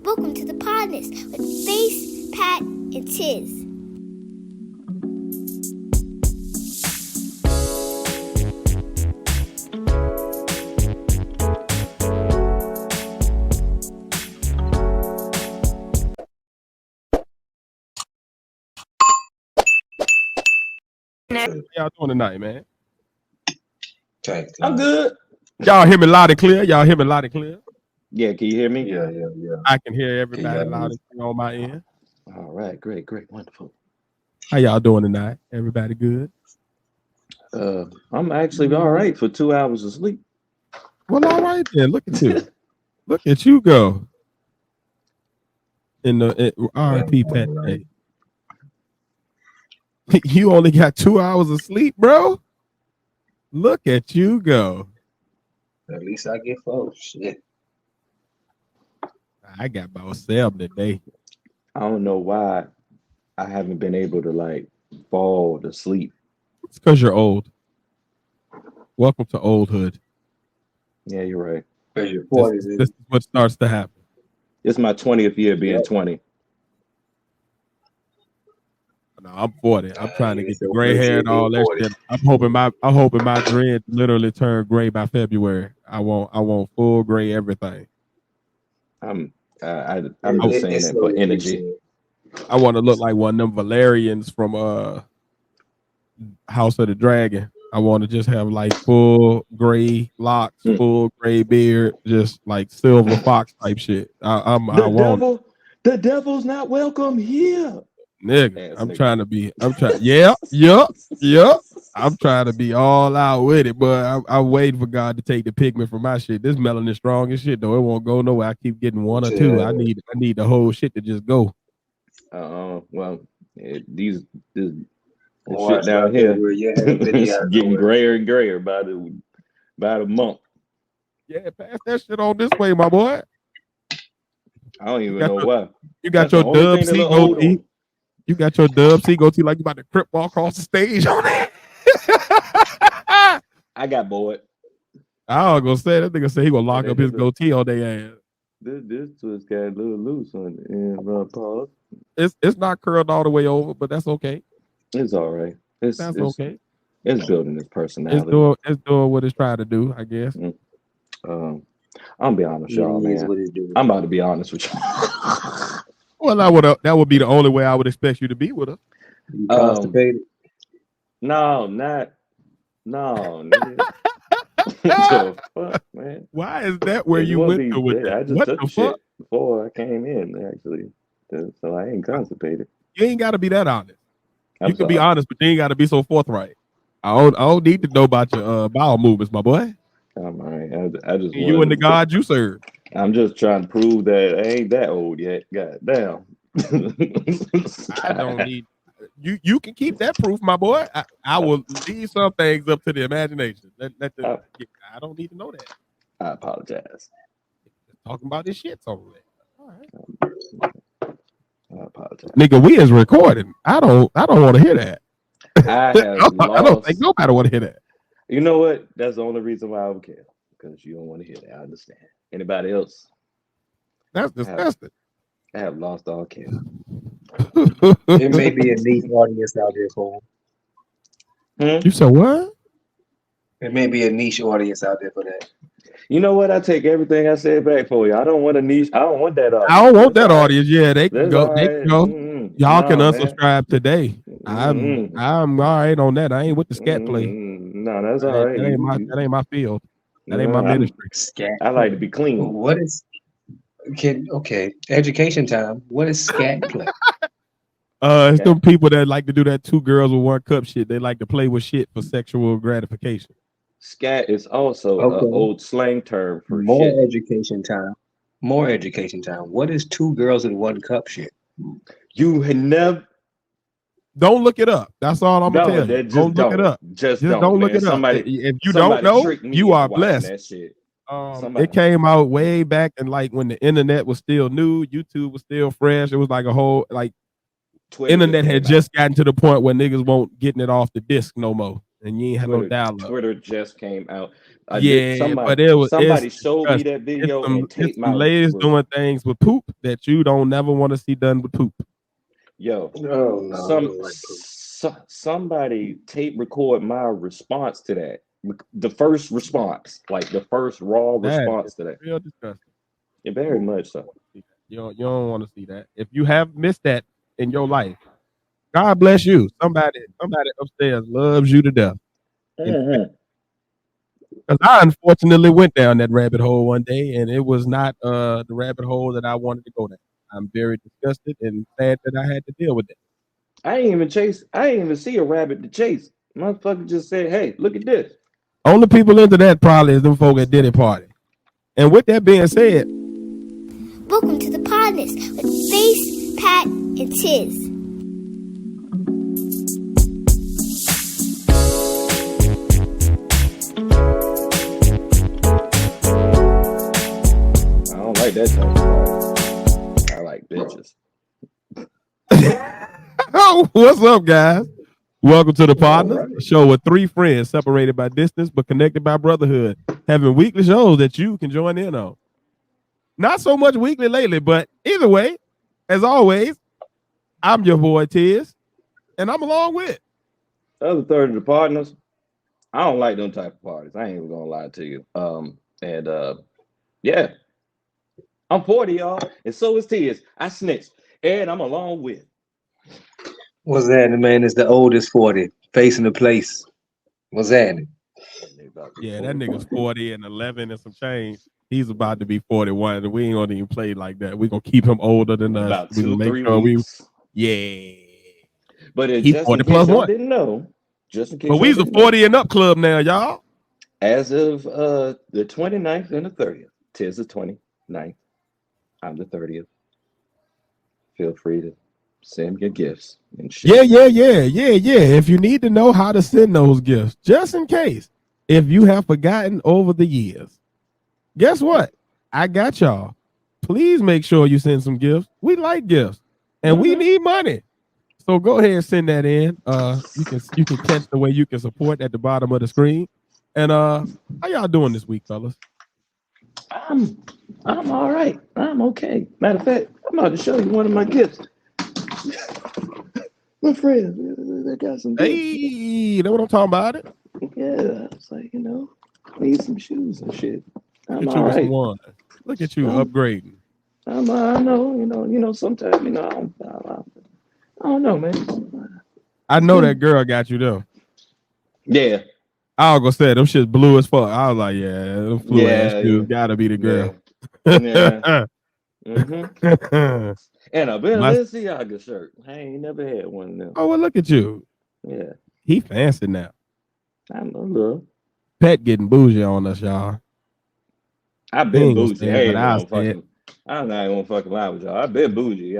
Welcome to the Podnas with Face, Pat, and Tiz. How y'all doing tonight, man? Okay. I'm good. Y'all hear me loud and clear? Y'all hear me loud and clear? Yeah, can you hear me? Yeah. I can hear everybody Can you hear loud me? and clear on my end. All right, great, wonderful. How y'all doing tonight? Everybody good? I'm actually all right for 2 hours of sleep. Well, all right then. Look at you. Look at you go. In the R.I.P. Pat. Hey. You only got 2 hours of sleep, bro. Look at you go. At least I get 4. Shit. I got about 7 today. I don't know why I haven't been able to like fall to sleep. It's because you're old. Welcome to oldhood. Yeah, you're right. Because you're 40. This is what starts to happen. It's my 20th year being 20. No, I'm 40. I'm trying to get the so gray hair and all that 40. shit. I'm hoping my dreads literally turn gray by February. I want full gray everything. I'm just saying that for energy. I want to look like one of them Valerians from House of the Dragon. I want to just have like full gray locks, full gray beard, just like silver fox type shit. The devil's not welcome here. Nigga, Ass I'm nigga. trying to be. I'm trying. I'm trying to be all out with it, but I'm waiting for God to take the pigment from my shit. This melanin strong as shit, though. It won't go nowhere. I keep getting 1 or 2. I need the whole shit to just go. Well, this shit down here it's getting grayer and grayer by the month. Yeah, pass that shit on this way, my boy. I don't even know why. You got That's your the only Dub thing C that look old goatee. on. You got your Dub C goatee like you about to crip walk across the stage on it. I got bored. I was gonna say that nigga said he gonna lock up his goatee on their ass. This twist got a little loose on it. And pause. It's not curled all the way over, but that's okay. It's all right. It's Okay. It's building its personality. It's doing what it's trying to do, I guess. I'm gonna be honest, y'all, man. I'm about to be honest with you. Well, that would be the only way I would expect you to be with us. Constipated? No. Nigga. The fuck, man. Why is that where you went to with that? I just What took the shit fuck? before I came in, actually. So I ain't constipated. You ain't got to be that honest. I'm You can be sorry. honest, but you ain't got to be so forthright. I don't need to know about your bowel movements, my boy. I'm all right. I just You and the God you serve. I'm just trying to prove that I ain't that old yet. God damn. I don't need you can keep that proof, my boy. I will leave some things up to the imagination. I don't need to know that. I apologize. Talking about this shit somewhere. All right. I apologize. Nigga, we is recording. I don't want to hear that. I don't think nobody want to hear that. You know what? That's the only reason why I don't care. Because you don't want to hear that. I understand. Anybody else? That's disgusting. I have lost all care. It may be a niche audience out there for them. You said what? It may be a niche audience out there for that. You know what? I take everything I said back for you. I don't want a niche. I don't want that audience. I don't want that audience. Yeah, they can That's go. all They right. can go. Y'all can unsubscribe today. Mm-mm. I'm all right on that. I ain't with the scat play. No, that's all right. That ain't my field. That ain't my ministry. Scat. I like to be clean. What is education time. What is scat play? It's them people that like to do that 2 girls with 1 cup shit. They like to play with shit for sexual gratification. Scat is also an old slang term for More shit. education time. More education time. What is 2 girls in 1 cup shit? You had never. Don't look it up. That's all I'm gonna tell you. Don't look it up. Just don't look it up. If you don't know, you are blessed. That shit. It came out way back and like when the internet was still new, YouTube was still fresh. It was like a whole like Twitter internet had just gotten to the point where niggas won't getting it off the disc no more. and you ain't had no dial-up. Twitter just came out. But somebody showed me that video and taped some my ladies doing things with poop that you don't never want to see done with poop. Yo, Oh no! somebody tape record my response to that. The first response, like the first raw response to that. Real disgusting. Yeah, very much so. You don't want to see that. If you have missed that in your life, God bless you. Somebody upstairs loves you to death. Because I unfortunately went down that rabbit hole one day, and it was not the rabbit hole that I wanted to go down. I'm very disgusted and sad that I had to deal with it. I ain't even see a rabbit to chase. Motherfucker just said, "Hey, look at this." Only people into that probably is them folk at Diddy Party. And with that being said, Welcome to the Podnas with Face, Pat, and Tiz. I don't like that type of party. I like bitches. oh, what's up, guys? Welcome to the Podnas, a show with three friends separated by distance but connected by brotherhood, having weekly shows that you can join in on. Not so much weekly lately, but either way, as always, I'm your boy Tiz, and I'm along with The other third of the partners. I don't like them type of parties. I ain't even gonna lie to you. Yeah, I'm 40, y'all, and so is Tiz. I snitched, and I'm along with. What's that? The man is the oldest 40, facing the place. What's that? Yeah, that nigga's 40 and 11 and some change. He's about to be 41, and we ain't gonna even play like that. We're gonna keep him older than us. About We 2-3 sure weeks. Yeah. But He's just 40 in case plus y'all one. didn't know, just in case. But we's a 40 and up club now, y'all. As of the 29th and the 30th. Tiz the 29th. I'm the 30th. Feel free to send your gifts and shit. Yeah. If you need to know how to send those gifts, just in case, if you have forgotten over the years, guess what? I got y'all. Please make sure you send some gifts. We like gifts, and we need money. So go ahead and send that in. You can catch the way you can support at the bottom of the screen. And how y'all doing this week, fellas? I'm all right. I'm okay. Matter of fact, I'm about to show you one of my gifts. My friend, they got some gifts. Hey, know what I'm talking about? It. Yeah, it's like, I need some shoes and shit. I'm Look at you all with some right. wine. Look at you upgrading. I know, sometimes, I don't know, man. I know that girl got you though. Yeah. I was gonna say them shit's blue as fuck. I was like, yeah, them blue ass shoes gotta be the girl. Yeah. And a Balenciaga shirt. I ain't never had one of them. Oh, well, look at you. Yeah. He fancy now. I'm a little. Pet getting bougie on us, y'all. I've been bougie. I'm not gonna fucking lie with y'all. I've been bougie.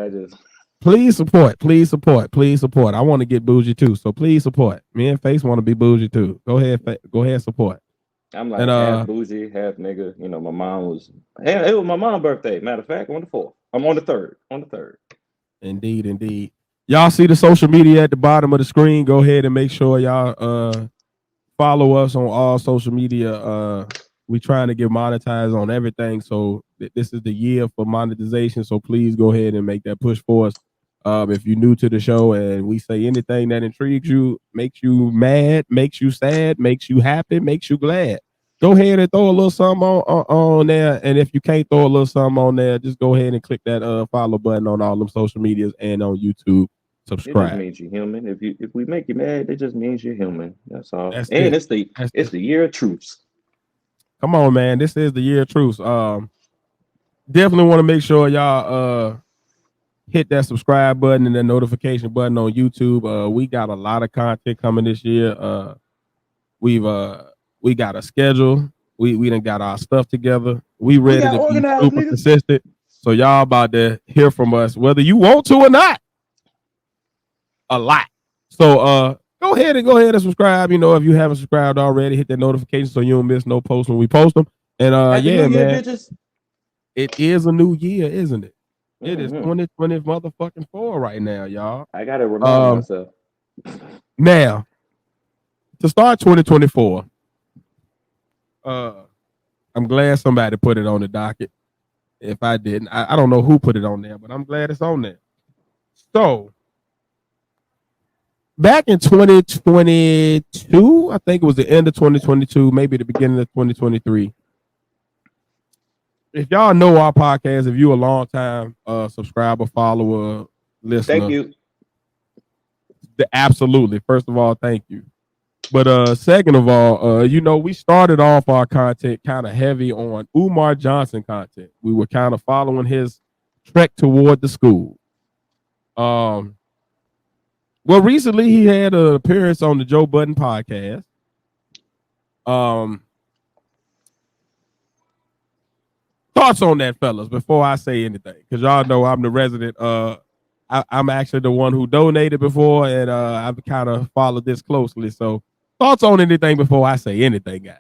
Please support. I want to get bougie too, so please support. Me and Face want to be bougie too. Go ahead, support. I'm like half bougie, half nigga. My mom was. It was my mom's birthday. Matter of fact, on the 4th. I'm on the 3rd. Indeed. Y'all see the social media at the bottom of the screen. Go ahead and make sure y'all follow us on all social media. We trying to get monetized on everything, so this is the year for monetization. So please go ahead and make that push for us. If you're new to the show and we say anything that intrigues you, makes you mad, makes you sad, makes you happy, makes you glad, go ahead and throw a little something on there. And if you can't throw a little something on there, just go ahead and click that follow button on all them social medias and on YouTube. Subscribe. It just means you're human. If we make you mad, it just means you're human. That's all. It's the year of truths. Come on, man. This is the year of truths. Definitely want to make sure y'all hit that subscribe button and that notification button on YouTube. We got a lot of content coming this year. We got a schedule. We done got our stuff together. We ready to be super consistent. So y'all about to hear from us, whether you want to or not. A lot. So go ahead and subscribe. If you haven't subscribed already, hit that notification so you don't miss no posts when we post them. And yeah, man. Bitches. It is a new year, isn't it? It is 2020 motherfucking 4 right now, y'all. I gotta remind myself. Now, to start 2024. I'm glad somebody put it on the docket. If I didn't, I don't know who put it on there, but I'm glad it's on there. So back in 2022, I think it was the end of 2022, maybe the beginning of 2023. If y'all know our podcast, if you a long time subscriber, follower, listener, Thank you. Absolutely. First of all, thank you. But second of all, we started off our content kind of heavy on Umar Johnson content. We were kind of following his trek toward the school. Well, recently he had an appearance on the Joe Budden Podcast. Thoughts on that, fellas, before I say anything, because y'all know I'm the resident. I'm actually the one who donated before, and I've kind of followed this closely. So, thoughts on anything before I say anything, guys?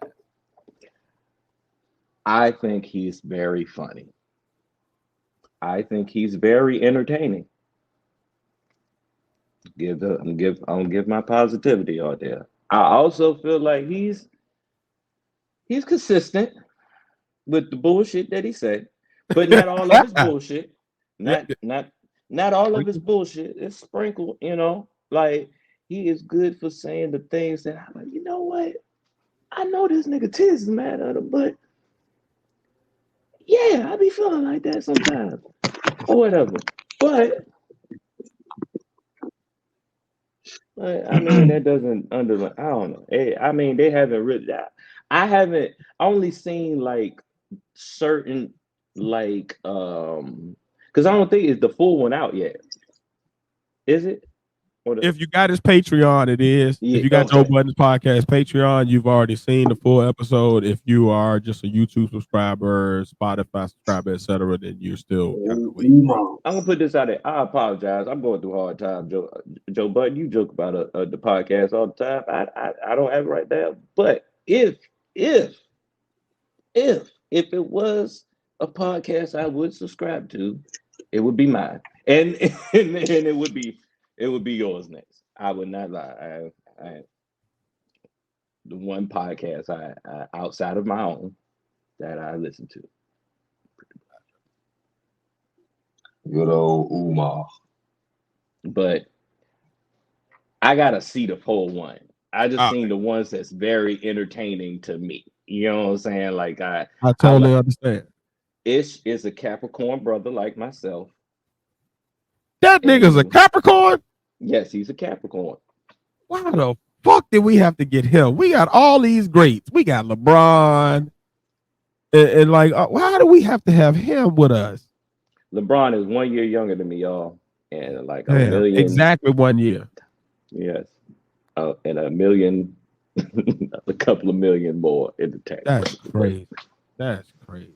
I think he's very funny. I think he's very entertaining. I'm give my positivity out there. I also feel like he's consistent with the bullshit that he said, but not all of his bullshit. Not all of his bullshit. It's sprinkled, like he is good for saying the things that I'm like, you know what? I know this nigga Tiz is mad at him, but yeah, I be feeling like that sometimes. Or whatever. But I mean, that doesn't underline. I don't know. I mean, they haven't really. I haven't only seen like certain like because I don't think it's the full one out yet. Is it? If you got his Patreon, it is. Yeah, if you got Joe Budden's Podcast Patreon, you've already seen the full episode. If you are just a YouTube subscriber, Spotify subscriber, etc., then you're still kind of waiting. I'm gonna put this out there. I apologize. I'm going through a hard time, Joe Budden. You joke about the podcast all the time. I don't have it right there. But if it was a podcast I would subscribe to, it would be mine, and it would be yours next. I would not lie. I the one podcast I outside of my own that I listen to. Good old Umar. But I gotta see the full one. I just seen the ones that's very entertaining to me. You know what I'm saying? Like I totally understand. Ish is a Capricorn brother like myself. That nigga's a Capricorn? Yes, he's a Capricorn. Why the fuck did we have to get him? We got all these greats. We got LeBron. And like, why do we have to have him with us? LeBron is 1 year younger than me, y'all. And like a million. Exactly 1 year. Yes. And a million, a couple of million more in the tank. That's crazy. That's crazy.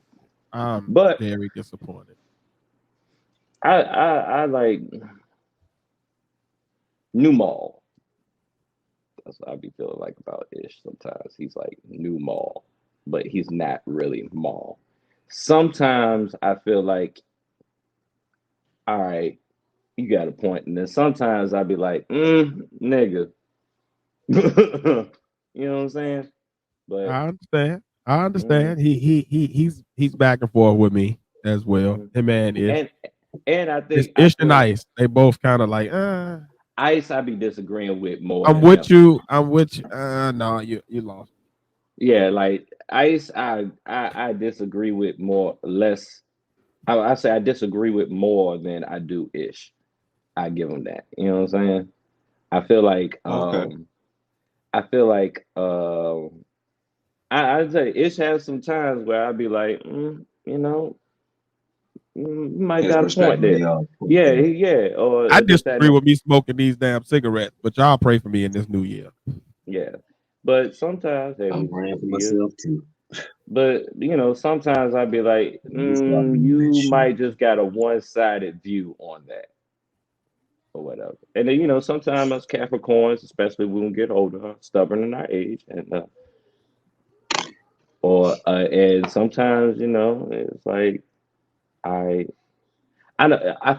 I'm very disappointed. I like New Mall. That's what I be feeling like about Ish sometimes. He's like New Mall, but he's not really Mall. Sometimes I feel like, all right, you got a point. And then sometimes I'll be like, nigga. You know what I'm saying? But I understand. He's back and forth with me as well. Him and Ish. And I think Ish and Ice, they both kind of like, Ice, I be disagreeing with more. I'm with you. No, you lost. Yeah, like Ice, I disagree with more, less. I say I disagree with more than I do Ish. I give him that. You know what I'm saying? I feel like I'd say Ish has some times where I'd be like, you might got a point there. Yeah. Or I disagree with me smoking these damn cigarettes, but y'all pray for me in this new year. Yeah, but sometimes I'm praying for myself too. But sometimes I'd be like, you might just got a one-sided view on that, or whatever. And then sometimes us Capricorns, especially when we get older, are stubborn in our age, and and sometimes it's like I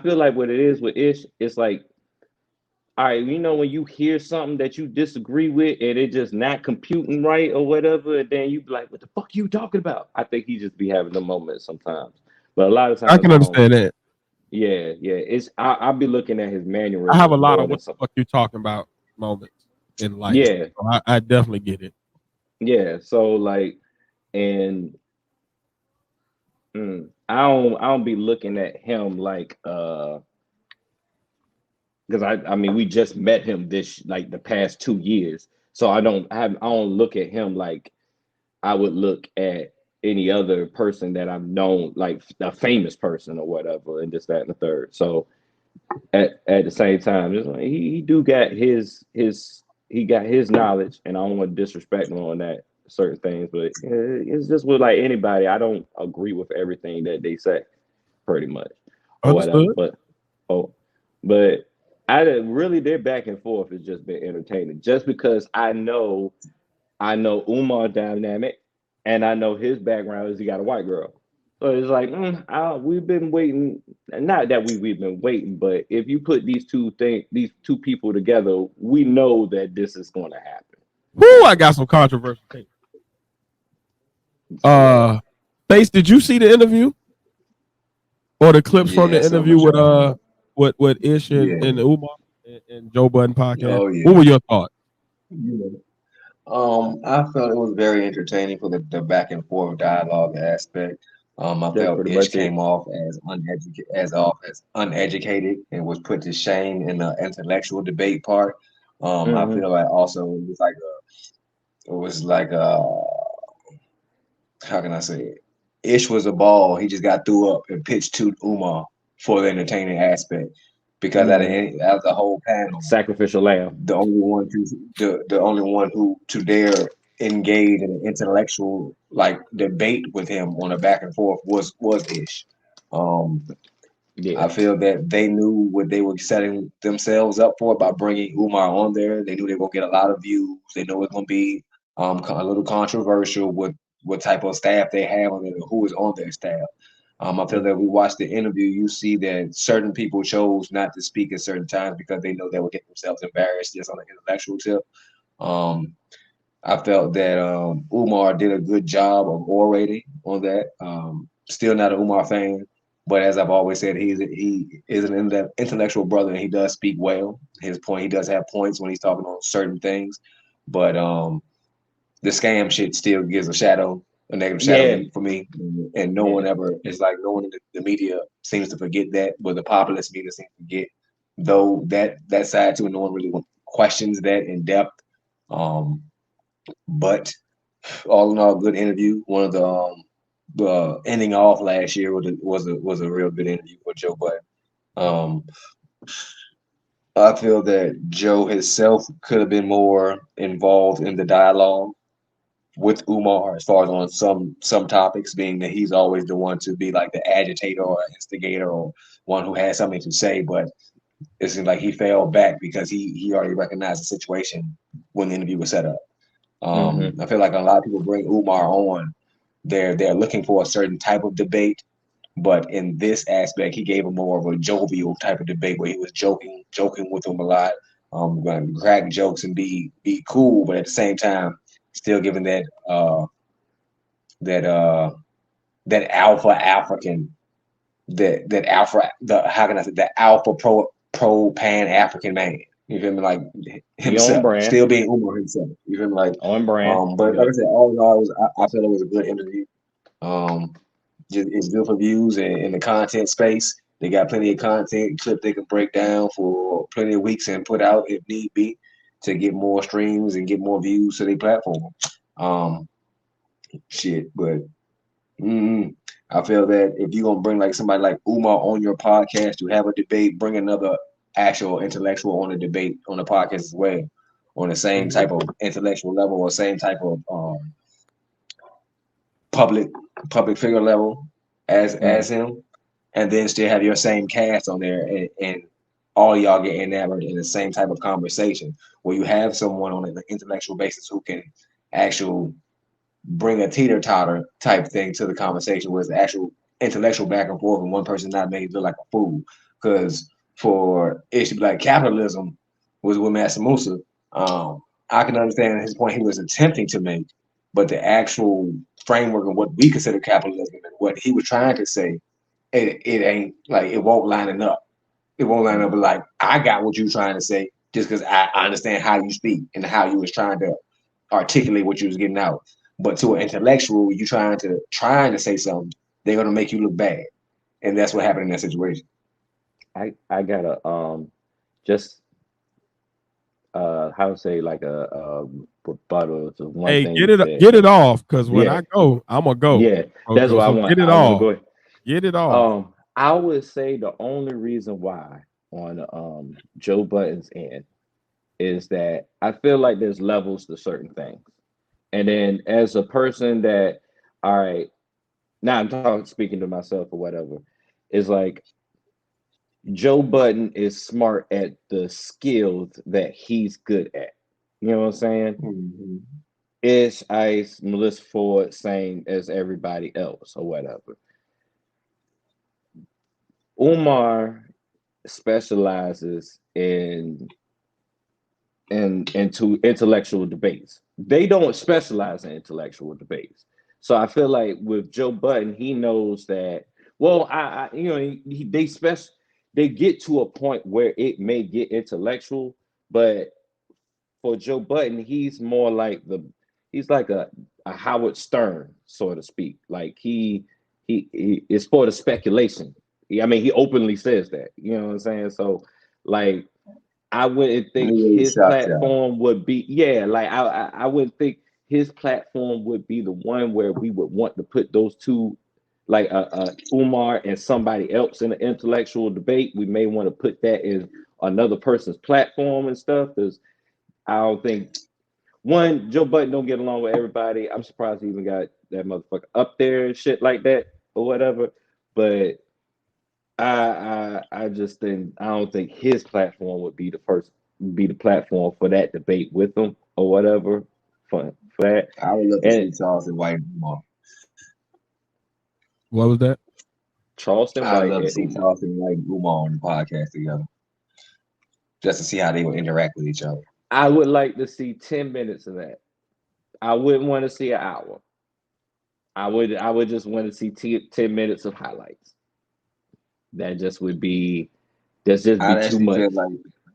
feel like what it is with Ish, it's like all right, you know when you hear something that you disagree with and it just not computing right or whatever, and then you be like, "What the fuck you talking about?" I think he just be having the moment sometimes, but a lot of I times can I don't. understand that. Yeah, yeah. I'll be looking at his I have a mannerisms lot more of than what the some. fuck you talking about moments in life. Yeah, So I definitely get it. yeah. So like, and I don't be looking at him like because I mean we just met him this like the past 2 years, so I don't look at him like I would look at any other person that I've known, like a famous person or whatever, and this, that, and the third. So at the same time, just like he do got he got his knowledge, and I don't want to disrespect him on that certain things, but it's just with like anybody. I don't agree with everything that they say, pretty much, or whatever. Understood. Oh, but really their back and forth has just been entertaining, just because I know Umar dynamic, and I know his background is he got a white girl. So it's like we've been waiting. Not that we've been waiting, but if you put these two people together, we know that this is going to happen. Whoo, I got some controversial things. So Face, did you see the interview or the clips from the Yeah, so interview much. with Ish Yeah. and Umar and Joe Budden podcast? Oh yeah. What were your thoughts? Yeah. I felt it was very entertaining for the back and forth dialogue aspect. I that's felt pretty Ish much it. came off as uneducated and was put to shame in the intellectual debate part. I Hmm. feel like also it was like how can I say it? Ish was a ball. He just got threw up and pitched to Umar for the entertaining aspect because Hmm. out of the whole panel, Sacrificial lamb. the only one who to dare engage in an intellectual like debate with him on a back and forth was Ish. Um, I Yeah. feel that they knew what they were setting themselves up for by bringing Umar on there. They knew they were gonna get a lot of views. They knew it was gonna be a little controversial with what type of staff they have on there, who is on their staff. I feel that we watched the interview. You see that certain people chose not to speak at certain times because they know they would get themselves embarrassed just on an intellectual tip. Um, I felt that Umar did a good job of orating on that. Still not an Umar fan, but as I've always said, he is an intellectual brother and he does speak well. He does have points when he's talking on certain things, but the scam shit still gives a negative shadow Yeah. for me. And no one Yeah. ever, it's like no one in the media seems to forget that, but the populist media seems to forget though that side too, and no one really questions that in depth. Um, but all in all, good interview. One of the ending off last year was a real good interview for Joe Budden. Um, I feel that Joe himself could have been more involved in the dialogue with Umar as far as on some topics, being that he's always the one to be like the agitator or instigator or one who has something to say, but it seems like he fell back because he already recognized the situation when the interview was set up. Hmm. I feel like a lot of people bring Umar on. They're looking for a certain type of debate, but in this aspect, he gave him more of a jovial type of debate where he was joking with him a lot, going to crack jokes and be cool, but at the same time, still giving that that alpha African that alpha the how can I say that alpha pro pan African man. You feel me? Like He on himself, brand. still being Umar himself. You feel me? Like, On brand. but like Yep. I said, all in all, I felt it was a good interview. Um, it's good for views and in the content space. They got plenty of content clip they can break down for plenty of weeks and put out if need be to get more streams and get more views to their platform. Um, but mm, I feel that if you're gonna bring like somebody like Umar on your podcast to have a debate, bring another actual intellectual on the debate on the podcast as well, on the same Mhm. type of intellectual level or same type of public public figure level Mm. as him, and then still have your same cast on there and all y'all get enamored in the same type of conversation where you have someone on an intellectual basis who can actual bring a teeter totter type thing to the conversation where it's actual intellectual back and forth and one person not made look like a fool. Because for it should be like capitalism, was with Master Musa. I can understand his point he was attempting to make, but the actual framework of what we consider capitalism and what he was trying to say, it ain't like it won't line it up. It won't line up with like I got what you're trying to say just because I understand how you speak and how you was trying to articulate what you was getting out. But to an intellectual, you trying to say something, they're gonna make you look bad, and that's what happened in that situation. I gotta just how to say like a rebuttal to one Hey, thing get you it said. get it off, because when Yeah. I go, I'm gonna go. Yeah, that's Okay, what I so want. get it I want to off. go ahead. Get it off. I would say the only reason why on Joe Budden's end is that I feel like there's levels to certain things. And then as a person that, all right, now I'm talking speaking to myself or whatever, is like Joe Budden is smart at the skills that he's good at. You know what I'm saying? Mm-hmm. Ish, Ice, Melissa Ford, same as everybody else or whatever. Umar specializes into intellectual debates. They don't specialize in intellectual debates. So I feel like with Joe Budden, he knows that. Well, I you know, they get to a point where it may get intellectual, but for Joe Budden, he's more like he's like a Howard Stern, so to speak. Like he is for the speculation. I mean, he openly says that. You know what I'm saying? So, like, I wouldn't think his platform would be. Yeah, like I wouldn't think his platform would be the one where we would want to put those two, like Umar and somebody else in an intellectual debate. We may want to put that in another person's platform and stuff, because I don't think Joe Budden don't get along with everybody. I'm surprised he even got that motherfucker up there and shit like that or whatever. But I just think I don't think his platform would be the platform for that debate with him or whatever. For that. I would love to see Charleston White and Umar. What was that? Charleston White. I'd love to see Charleston White and Umar on the podcast together, just to see how they would interact with each other. I would like to see 10 minutes of that. I wouldn't want to see an hour. I would just want to see 10 minutes of highlights. That just would be too much. Feel like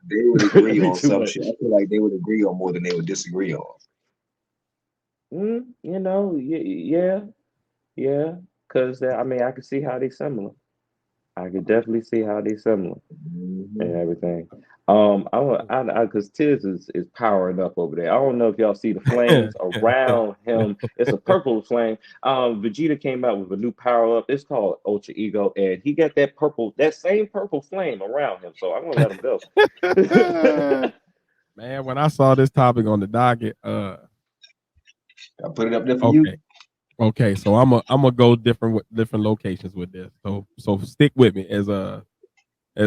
they would agree on some shit. I feel like they would agree on more than they would disagree on. You know, yeah. Because I mean, I could see how they similar. I could definitely see how they similar and everything. Because Tiz is powering up over there. I don't know if y'all see the flames around him. It's a purple flame. Vegeta came out with a new power up. It's called Ultra Ego, and he got that same purple flame around him. So I'm gonna let him go. Man, when I saw this topic on the docket, I put it up there for you. Okay, so I'm gonna go different locations with this. So stick with me as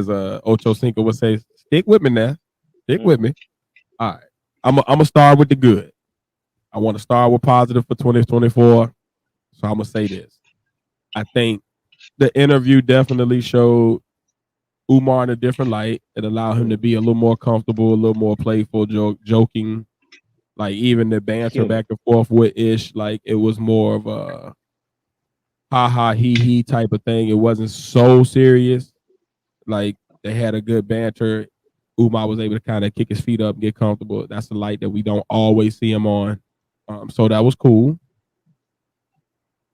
Ocho Cinco would say. Stick with me now. Stick with me. All right, I'm gonna start with the good. I want to start with positive for 2024. So I'm gonna say this. I think the interview definitely showed Umar in a different light. It allowed him to be a little more comfortable, a little more playful, joking. Like even the banter back and forth with Ish, like it was more of a ha ha he type of thing. It wasn't so serious. Like they had a good banter. Umar was able to kind of kick his feet up, get comfortable. That's the light that we don't always see him on. So that was cool.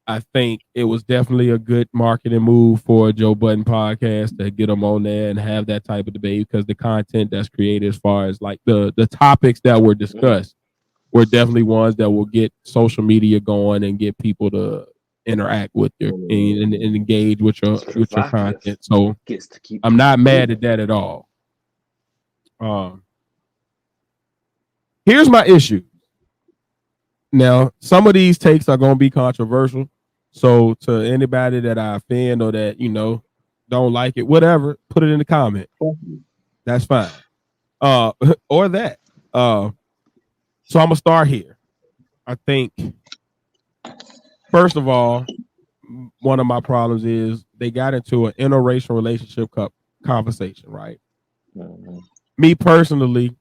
I think it was definitely a good marketing move for Joe Budden Podcast to get him on there and have that type of debate, because the content that's created as far as like the topics that were discussed were definitely ones that will get social media going and get people to interact with you and engage with your content. So I'm not mad at that at all. Here's my issue. Now, some of these takes are going to be controversial. So to anybody that I offend or that, don't like it, whatever, put it in the comment. That's fine. Or that. So I'm going to start here. I think, first of all, one of my problems is they got into an interracial relationship conversation, right? Me personally,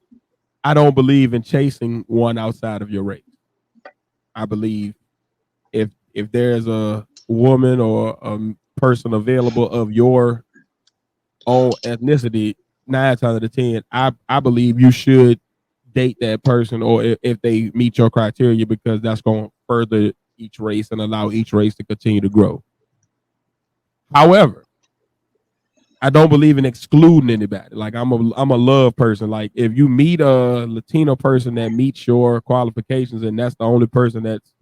I don't believe in chasing one outside of your race. I believe if there's a woman or a person available of your own ethnicity, 9 times out of 10, I believe you should date that person, or if they meet your criteria, because that's going to further each race and allow each race to continue to grow. However, I don't believe in excluding anybody. Like I'm a love person. Like if you meet a Latino person that meets your qualifications and that's the only person that's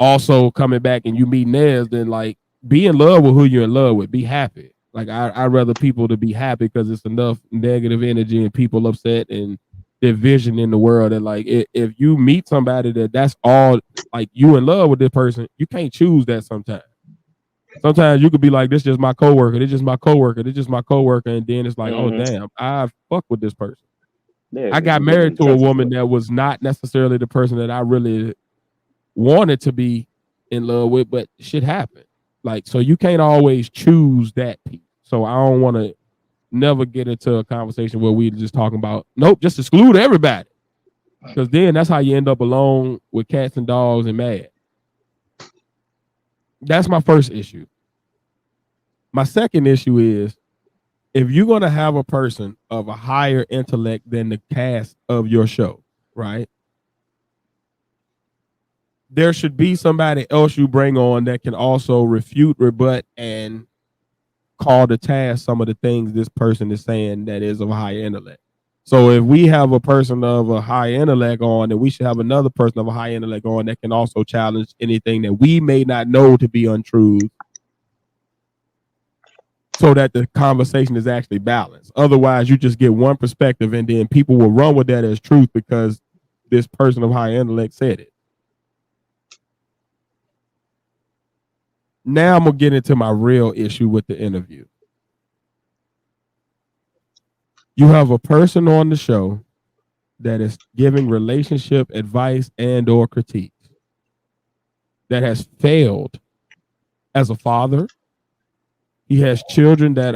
also coming back and you meeting theirs, then like be in love with who you're in love with. Be happy. Like I'd rather people to be happy, because it's enough negative energy and people upset and division in the world. And like if you meet somebody that's all like you in love with this person, you can't choose that sometimes. Sometimes you could be like, this is just my coworker, this is just my coworker, this is just my coworker, and then it's like, oh damn, I fuck with this person. Yeah, I got married to a woman that was not necessarily the person that I really wanted to be in love with, but shit happened. Like, so you can't always choose that piece. So I don't want to never get into a conversation where we just talking about, nope, just exclude everybody. Because then that's how you end up alone with cats and dogs and mad. That's my first issue. My second issue is, if you're going to have a person of a higher intellect than the cast of your show, right? There should be somebody else you bring on that can also refute, rebut, and call to task some of the things this person is saying that is of a higher intellect. So if we have a person of a high intellect on, then we should have another person of a high intellect on that can also challenge anything that we may not know to be untrue, so that the conversation is actually balanced. Otherwise, you just get one perspective and then people will run with that as truth because this person of high intellect said it. Now I'm going to get into my real issue with the interview. You have a person on the show that is giving relationship advice and or critiques, that has failed as a father. He has children that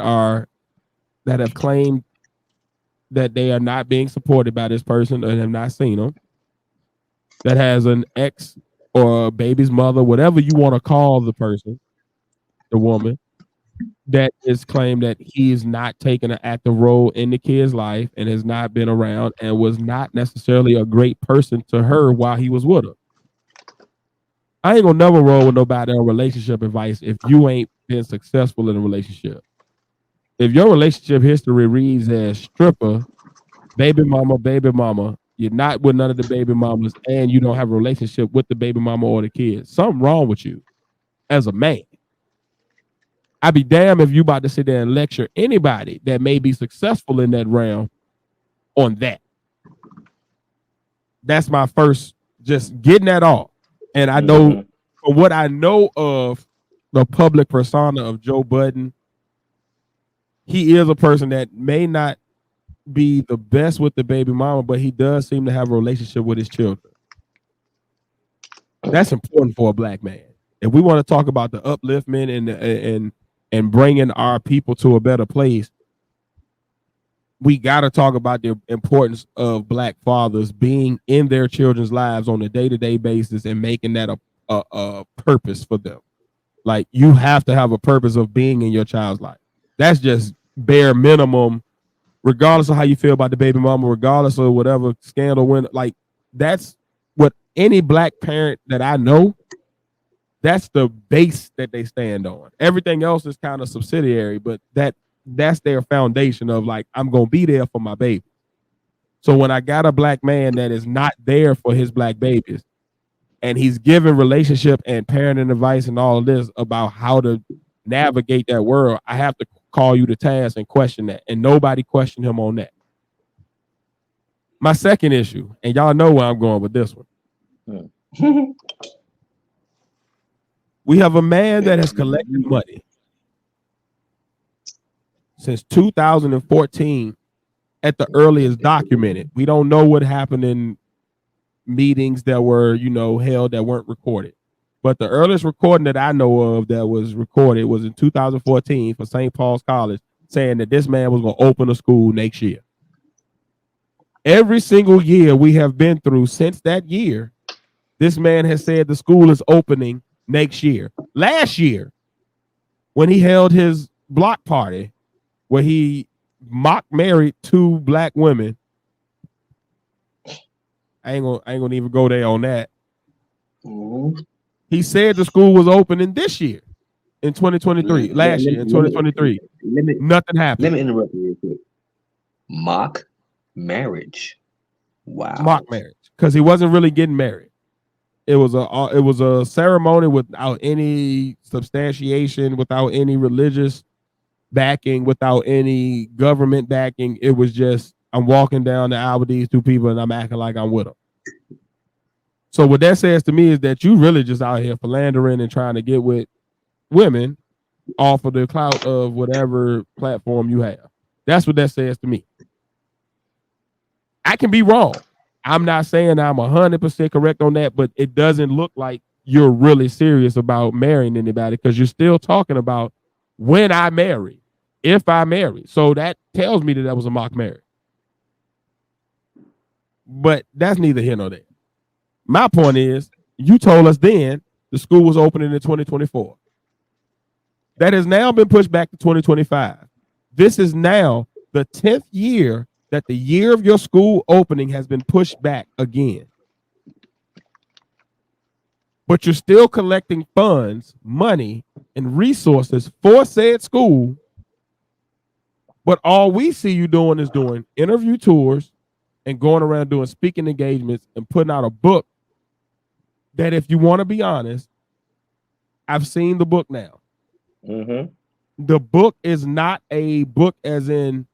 have claimed that they are not being supported by this person and have not seen them. That has an ex or a baby's mother, whatever you want to call the person, the woman, that is claimed that he is not taking an active role in the kid's life and has not been around and was not necessarily a great person to her while he was with her. I ain't gonna never roll with nobody on relationship advice if you ain't been successful in a relationship. If your relationship history reads as stripper, baby mama, you're not with none of the baby mamas, and you don't have a relationship with the baby mama or the kids, something wrong with you as a man. I'd be damned if you about to sit there and lecture anybody that may be successful in that realm on that. That's my first, just getting that off. And I know, for what I know of the public persona of Joe Budden, he is a person that may not be the best with the baby mama, but he does seem to have a relationship with his children. That's important for a black man. If we want to talk about the upliftment and bringing our people to a better place, we got to talk about the importance of black fathers being in their children's lives on a day-to-day basis and making that a purpose for them. Like, you have to have a purpose of being in your child's life. That's just bare minimum, regardless of how you feel about the baby mama, regardless of whatever scandal went. Like, that's what any black parent that I know, that's the base that they stand on. Everything else is kind of subsidiary, but that's their foundation of, like, I'm going to be there for my baby. So when I got a black man that is not there for his black babies, and he's giving relationship and parenting advice and all of this about how to navigate that world, I have to call you to task and question that. And nobody questioned him on that. My second issue, and y'all know where I'm going with this one. We have a man that has collected money since 2014 at the earliest documented. We don't know what happened in meetings that were, held that weren't recorded. But the earliest recording that I know of that was recorded was in 2014 for St. Paul's College saying that this man was going to open a school next year. Every single year we have been through since that year, this man has said the school is opening next year. Last year, when he held his block party, where he mock married 2 black women, I ain't gonna even go there on that. Mm-hmm. He said the school was opening this year in 2023. Last year in 2023, nothing happened. Let me interrupt you real quick. Mock marriage. Wow. Mock marriage, because he wasn't really getting married. It was a ceremony without any substantiation, without any religious backing, without any government backing. It was just, I'm walking down the aisle with these 2 people and I'm acting like I'm with them. So what that says to me is that you really just out here philandering and trying to get with women off of the clout of whatever platform you have. That's what that says to me. I can be wrong. I'm not saying I'm 100% correct on that, but it doesn't look like you're really serious about marrying anybody, because you're still talking about when I marry, if I marry. So that tells me that was a mock marriage. But that's neither here nor there. My point is, you told us then the school was opening in 2024. That has now been pushed back to 2025. This is now the 10th year that the year of your school opening has been pushed back again. But you're still collecting funds, money, and resources for said school. But all we see you doing is doing interview tours and going around doing speaking engagements and putting out a book that, if you want to be honest, I've seen the book now. Mm-hmm. The book is not a book as in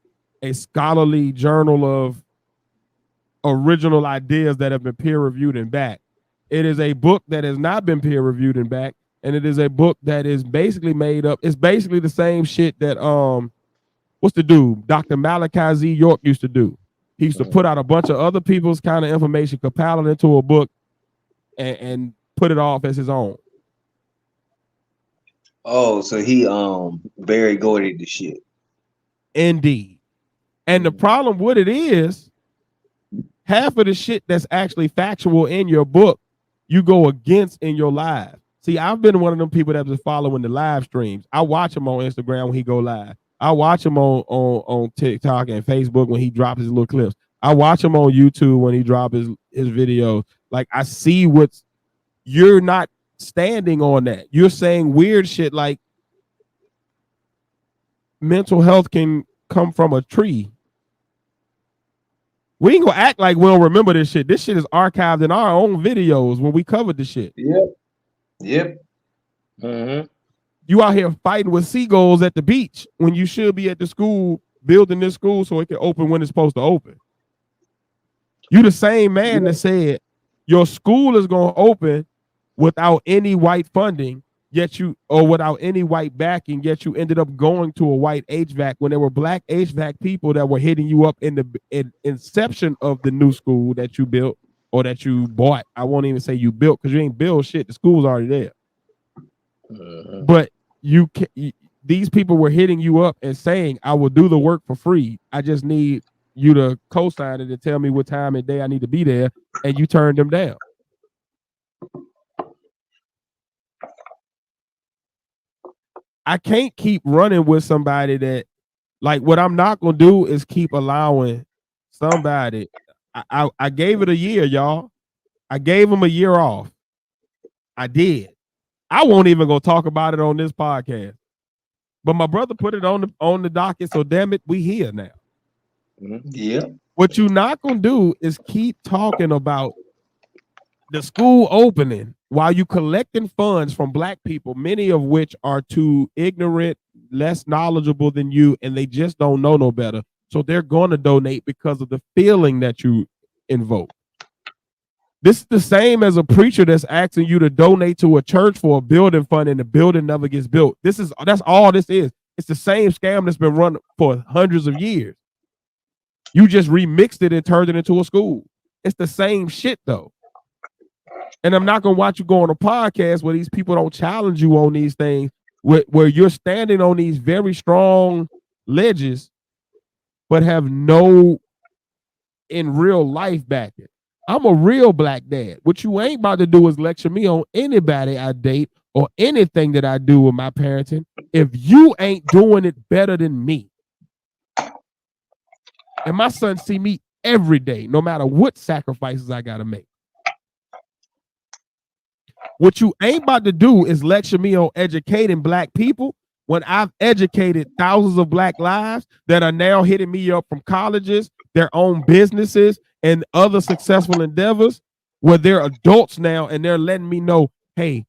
a scholarly journal of original ideas that have been peer reviewed and back. It is a book that has not been peer reviewed and back, and it is a book that is basically made up. It's basically the same shit that what's the dude, Dr. Malachi Z. York used to do. He used to put out a bunch of other people's kind of information, compile it into a book, and put it off as his own. Oh, so he Barry Gordy the shit. Indeed. And the problem with it is, half of the shit that's actually factual in your book, you go against in your live. See, I've been one of them people that's been following the live streams. I watch him on Instagram when he go live. I watch him on TikTok and Facebook when he drops his little clips. I watch him on YouTube when he drops his videos. Like, I see what's, you're not standing on that. You're saying weird shit like mental health can come from a tree. We ain't gonna act like we don't remember this shit. This shit is archived in our own videos when we covered the shit. Yep. Mm-hmm. You out here fighting with seagulls at the beach when you should be at the school building this school so it can open when it's supposed to open. You the same man that said your school is gonna open without any white funding, yet you, or without any white backing, yet you ended up going to a white HVAC when there were black HVAC people that were hitting you up in the inception of the new school that you built or that you bought. I won't even say you built, because you ain't built shit. The school's already there. But these people were hitting you up and saying, I will do the work for free. I just need you to co-sign it and tell me what time and day I need to be there. And you turned them down. I can't keep running with somebody that, like, what I'm not going to do is keep allowing somebody. I gave it a year, y'all. I gave him a year off. I did. I won't even go talk about it on this podcast. But my brother put it on the docket, so damn it, we here now. Yeah. What you're not going to do is keep talking about the school opening while you collecting funds from black people, many of which are too ignorant, less knowledgeable than you, and they just don't know no better. So they're going to donate because of the feeling that you invoke. This is the same as a preacher that's asking you to donate to a church for a building fund and the building never gets built. That's all this is. It's the same scam that's been run for hundreds of years. You just remixed it and turned it into a school. It's the same shit though. And I'm not going to watch you go on a podcast where these people don't challenge you on these things, where you're standing on these very strong ledges, but have no in real life backing. I'm a real black dad. What you ain't about to do is lecture me on anybody I date or anything that I do with my parenting if you ain't doing it better than me. And my son see me every day, no matter what sacrifices I got to make. What you ain't about to do is lecture me on educating black people when I've educated thousands of black lives that are now hitting me up from colleges, their own businesses, and other successful endeavors where they're adults now and they're letting me know, hey,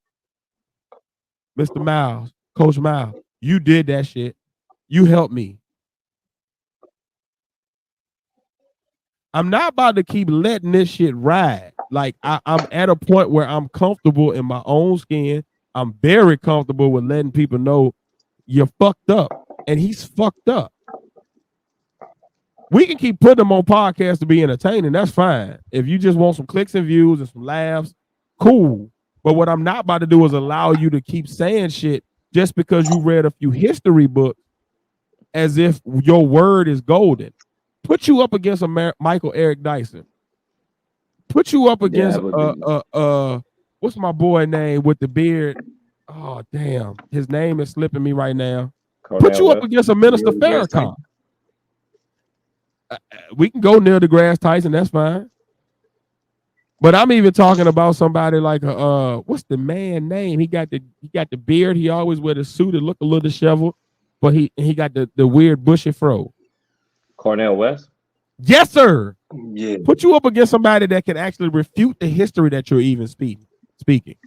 Mr. Miles, Coach Miles, you did that shit. You helped me. I'm not about to keep letting this shit ride. Like I'm at a point where I'm comfortable in my own skin. I'm very comfortable with letting people know you're fucked up. And he's fucked up. We can keep putting him on podcasts to be entertaining. That's fine. If you just want some clicks and views and some laughs, cool. But what I'm not about to do is allow you to keep saying shit just because you read a few history books as if your word is golden. Put you up against a Michael Eric Dyson. Put you up against what's my boy name with the beard? Oh damn, his name is slipping me right now. Put you up against a Minister Farrakhan. We can go Neil deGrasse Tyson, that's fine. But I'm even talking about somebody like what's the man name? He got the beard. He always wear the suit. It look a little disheveled, but he got the weird bushy fro. Cornel West? Yes, sir. Yeah. Put you up against somebody that can actually refute the history that you're even speaking.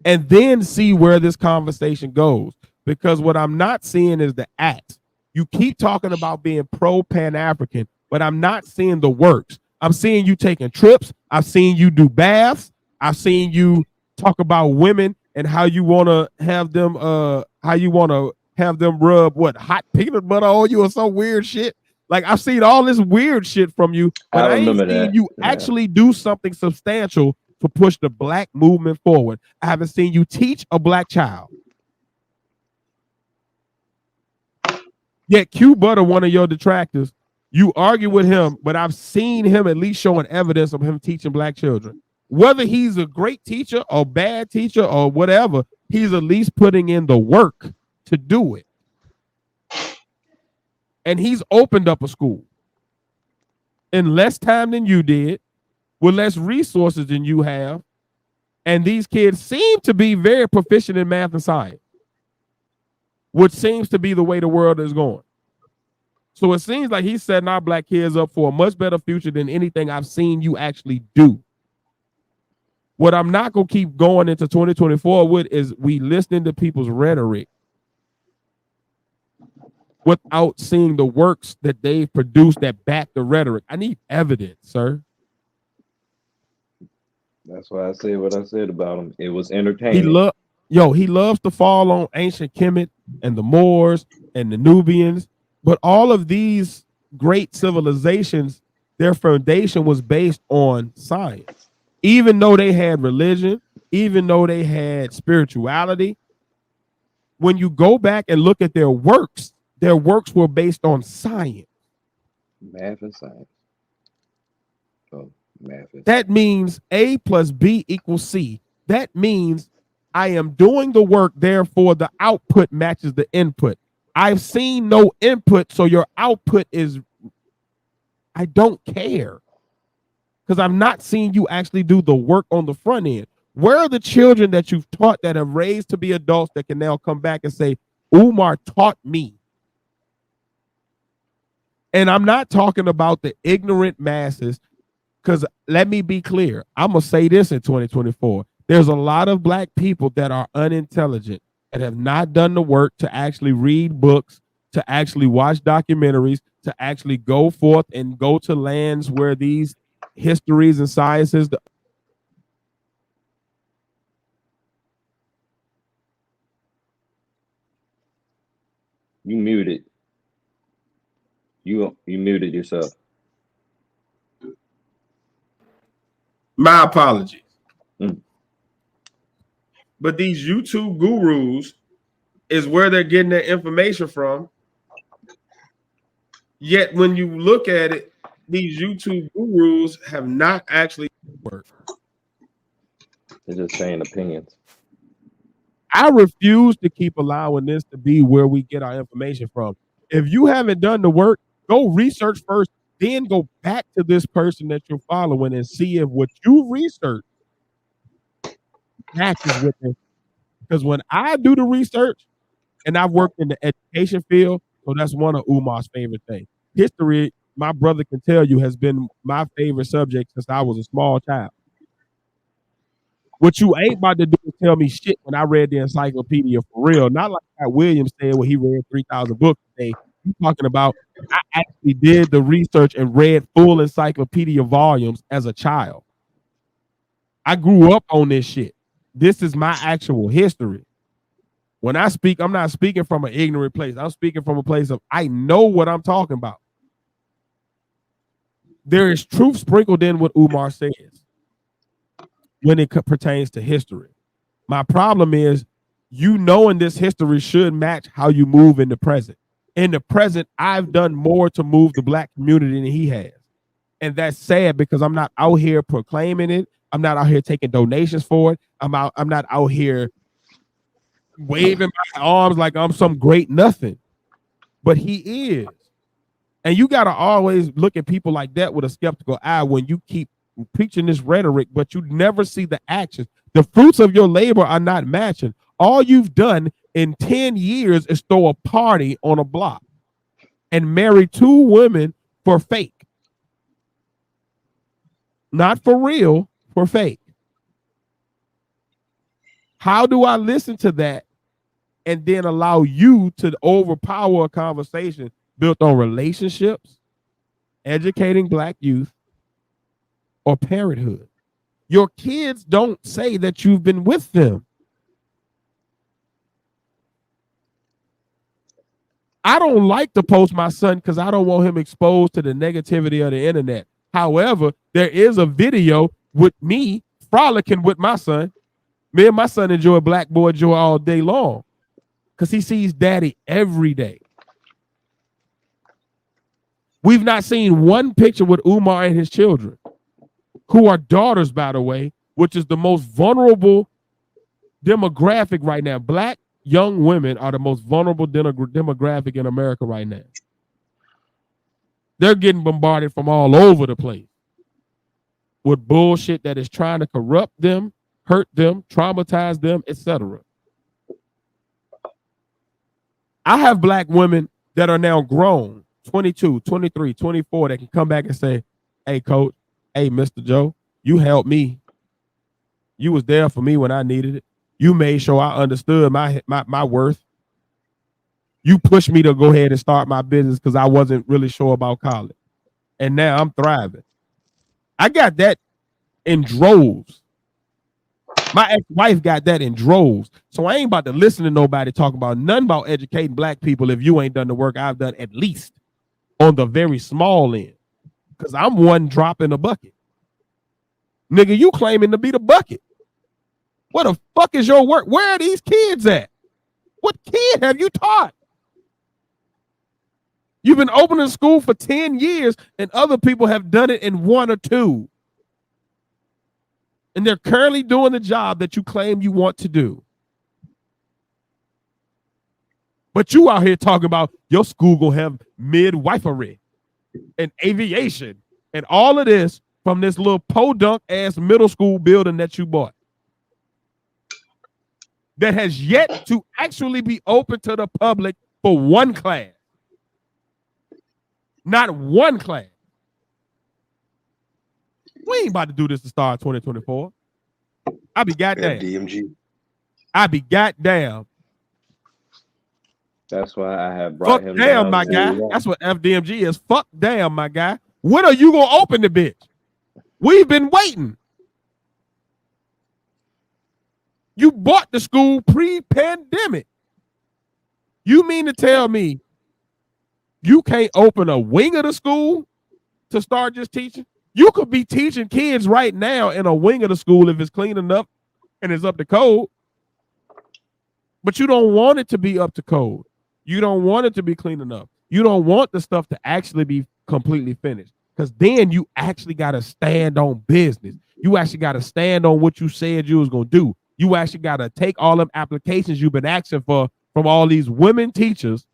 And then see where this conversation goes. Because what I'm not seeing is the acts. You keep talking about being pro-Pan-African, but I'm not seeing the works. I'm seeing you taking trips. I've seen you do baths. I've seen you talk about women and how you want to have them rub hot peanut butter on you or some weird shit. Like I've seen all this weird shit from you, but I ain't seen you actually do something substantial to push the black movement forward. I haven't seen you teach a black child. Yet Q Butter, one of your detractors, you argue with him, but I've seen him at least showing evidence of him teaching black children. Whether he's a great teacher or bad teacher or whatever, he's at least putting in the work to do it. And he's opened up a school in less time than you did, with less resources than you have. And these kids seem to be very proficient in math and science, which seems to be the way the world is going. So it seems like he's setting our black kids up for a much better future than anything I've seen you actually do. What I'm not going to keep going into 2024 with is we listening to people's rhetoric without seeing the works that they've produced that back the rhetoric. I need evidence, sir. That's why I said what I said about him. It was entertaining. He loves to fall on ancient Kemet and the Moors and the Nubians, but all of these great civilizations, their foundation was based on science. Even though they had religion, even though they had spirituality, when you go back and look at their works were based on science. Math and science. Oh, math and that means A plus B equals C. That means I am doing the work, therefore the output matches the input. I've seen no input, so your output is, I don't care. Because I've not seen you actually do the work on the front end. Where are the children that you've taught that have raised to be adults that can now come back and say, Umar taught me? And I'm not talking about the ignorant masses, because let me be clear. I'm going to say this in 2024. There's a lot of black people that are unintelligent and have not done the work to actually read books, to actually watch documentaries, to actually go forth and go to lands where these histories and sciences. You muted. You muted yourself. My apologies. But these YouTube gurus is where they're getting their information from. Yet when you look at it, these YouTube gurus have not actually worked. They're just saying opinions. I refuse to keep allowing this to be where we get our information from. If you haven't done the work, go research first, then go back to this person that you're following and see if what you research matches with them. Because when I do the research, and I've worked in the education field, so that's one of Umar's favorite things. History, my brother can tell you, has been my favorite subject since I was a small child. What you ain't about to do is tell me shit when I read the encyclopedia for real. Not like Pat Williams said when he read 3,000 books a day. He's talking about I actually did the research and read full encyclopedia volumes as a child. I grew up on this shit. This is my actual history. When I speak, I'm not speaking from an ignorant place. I'm speaking from a place of I know what I'm talking about. There is truth sprinkled in what Umar says when it pertains to history. My problem is, you knowing this history should match how you move in the present. In the present, I've done more to move the black community than he has. And that's sad because I'm not out here proclaiming it. I'm not out here taking donations for it. I'm not out here waving my arms like I'm some great nothing. But he is. And you got to always look at people like that with a skeptical eye when you keep preaching this rhetoric, but you never see the actions. The fruits of your labor are not matching. All you've done in 10 years is throw a party on a block and marry 2 women for fake. Not for real, for fake. How do I listen to that and then allow you to overpower a conversation built on relationships, educating black youth, or parenthood? Your kids don't say that you've been with them. I don't like to post my son because I don't want him exposed to the negativity of the internet. However, there is a video with me frolicking with my son. Me and my son enjoy Black Boy Joy all day long because he sees daddy every day. We've not seen one picture with Umar and his children, who are daughters, by the way, which is the most vulnerable demographic right now. Black young women are the most vulnerable demographic in America right now. They're getting bombarded from all over the place with bullshit that is trying to corrupt them, hurt them, traumatize them, etc. I have black women that are now grown, 22, 23, 24, that can come back and say, hey, coach, hey, Mr. Joe, you helped me. You was there for me when I needed it. You made sure I understood my worth. You pushed me to go ahead and start my business because I wasn't really sure about college. And now I'm thriving. I got that in droves. My ex-wife got that in droves. So I ain't about to listen to nobody talk about nothing about educating black people if you ain't done the work I've done, at least on the very small end. Because I'm one drop in the bucket. Nigga, you claiming to be the bucket. What the fuck is your work? Where are these kids at? What kid have you taught? You've been opening school for 10 years and other people have done it in 1 or 2. And they're currently doing the job that you claim you want to do. But you out here talking about your school gonna have midwifery and aviation and all of this from this little podunk ass middle school building that you bought that has yet to actually be open to the public for one class. Not one class. We ain't about to do this to start 2024. I be goddamn. DMG. I be goddamn. That's why I have brought Fuck him damn, down my to guy. one. That's what FDMG is. Fuck damn, my guy. When are you gonna open the bitch? We've been waiting. You bought the school pre-pandemic. You mean to tell me you can't open a wing of the school to start just teaching? You could be teaching kids right now in a wing of the school if it's clean enough and it's up to code. But you don't want it to be up to code. You don't want it to be clean enough. You don't want the stuff to actually be completely finished, because then you actually got to stand on business. You actually got to stand on what you said you was going to do. You actually got to take all them applications you've been asking for from all these women teachers,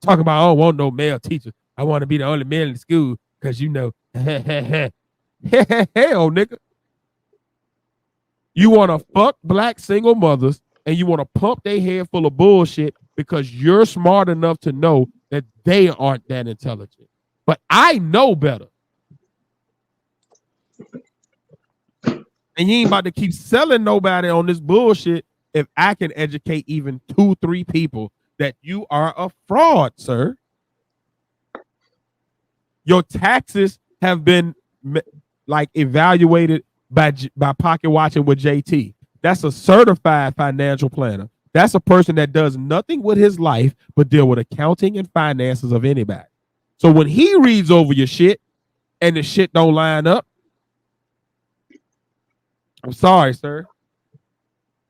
talking about, I don't want no male teachers. I want to be the only male in the school because, you know, hell, nigga. You want to fuck black single mothers and you want to pump their head full of bullshit because you're smart enough to know that they aren't that intelligent. But I know better. And you ain't about to keep selling nobody on this bullshit if I can educate even 2-3 people that you are a fraud, sir. Your taxes have been like evaluated by pocket watching with JT. That's a certified financial planner. That's a person that does nothing with his life but deal with accounting and finances of anybody. So when he reads over your shit and the shit don't line up, I'm sorry, sir.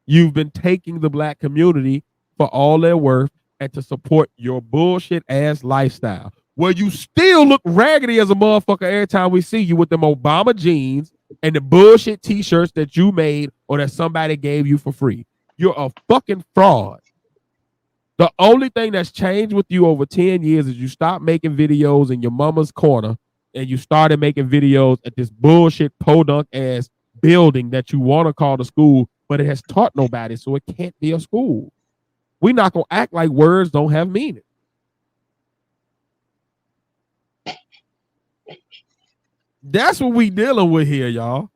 You've been taking the black community for all their worth and to support your bullshit ass lifestyle, where you still look raggedy as a motherfucker every time we see you with them Obama jeans and the bullshit t-shirts that you made or that somebody gave you for free. You're a fucking fraud. The only thing that's changed with you over 10 years is you stopped making videos in your mama's corner and you started making videos at this bullshit podunk ass building that you want to call the school, but it has taught nobody, so it can't be a school. We're not going to act like words don't have meaning. That's what we dealing with here, y'all.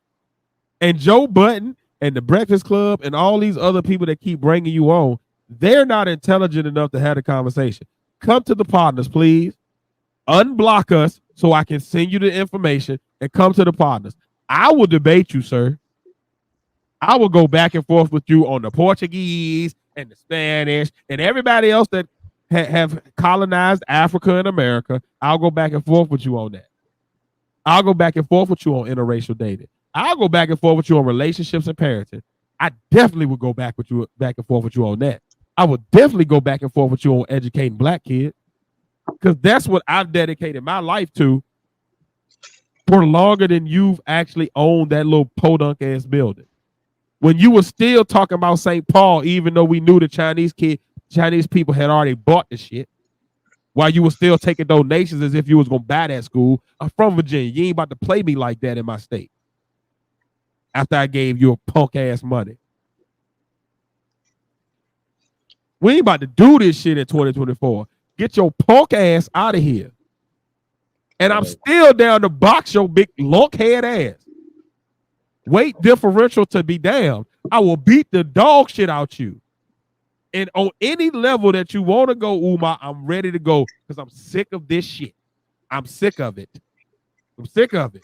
And Joe Budden and the Breakfast Club and all these other people that keep bringing you on, they're not intelligent enough to have a conversation. Come to the Podnas, please. Unblock us so I can send you the information and come to the Podnas. I will debate you, sir. I will go back and forth with you on the Portuguese and the Spanish and everybody else that have colonized Africa and America. I'll go back and forth with you on that. I'll go back and forth with you on interracial dating. I'll go back and forth with you on relationships and parenting. I definitely would go back and forth with you on that. I would definitely go back and forth with you on educating black kids, because that's what I've dedicated my life to for longer than you've actually owned that little podunk ass building. When you were still talking about St. Paul, even though we knew the Chinese people had already bought the shit, while you were still taking donations as if you was going to buy that school. I'm from Virginia. You ain't about to play me like that in my state. After I gave you a punk ass money. We ain't about to do this shit in 2024. Get your punk ass out of here. And I'm still down to box your big lunkhead ass. Weight differential to be down. I will beat the dog shit out you. And on any level that you want to go, Umar, I'm ready to go because I'm sick of this shit. I'm sick of it. I'm sick of it.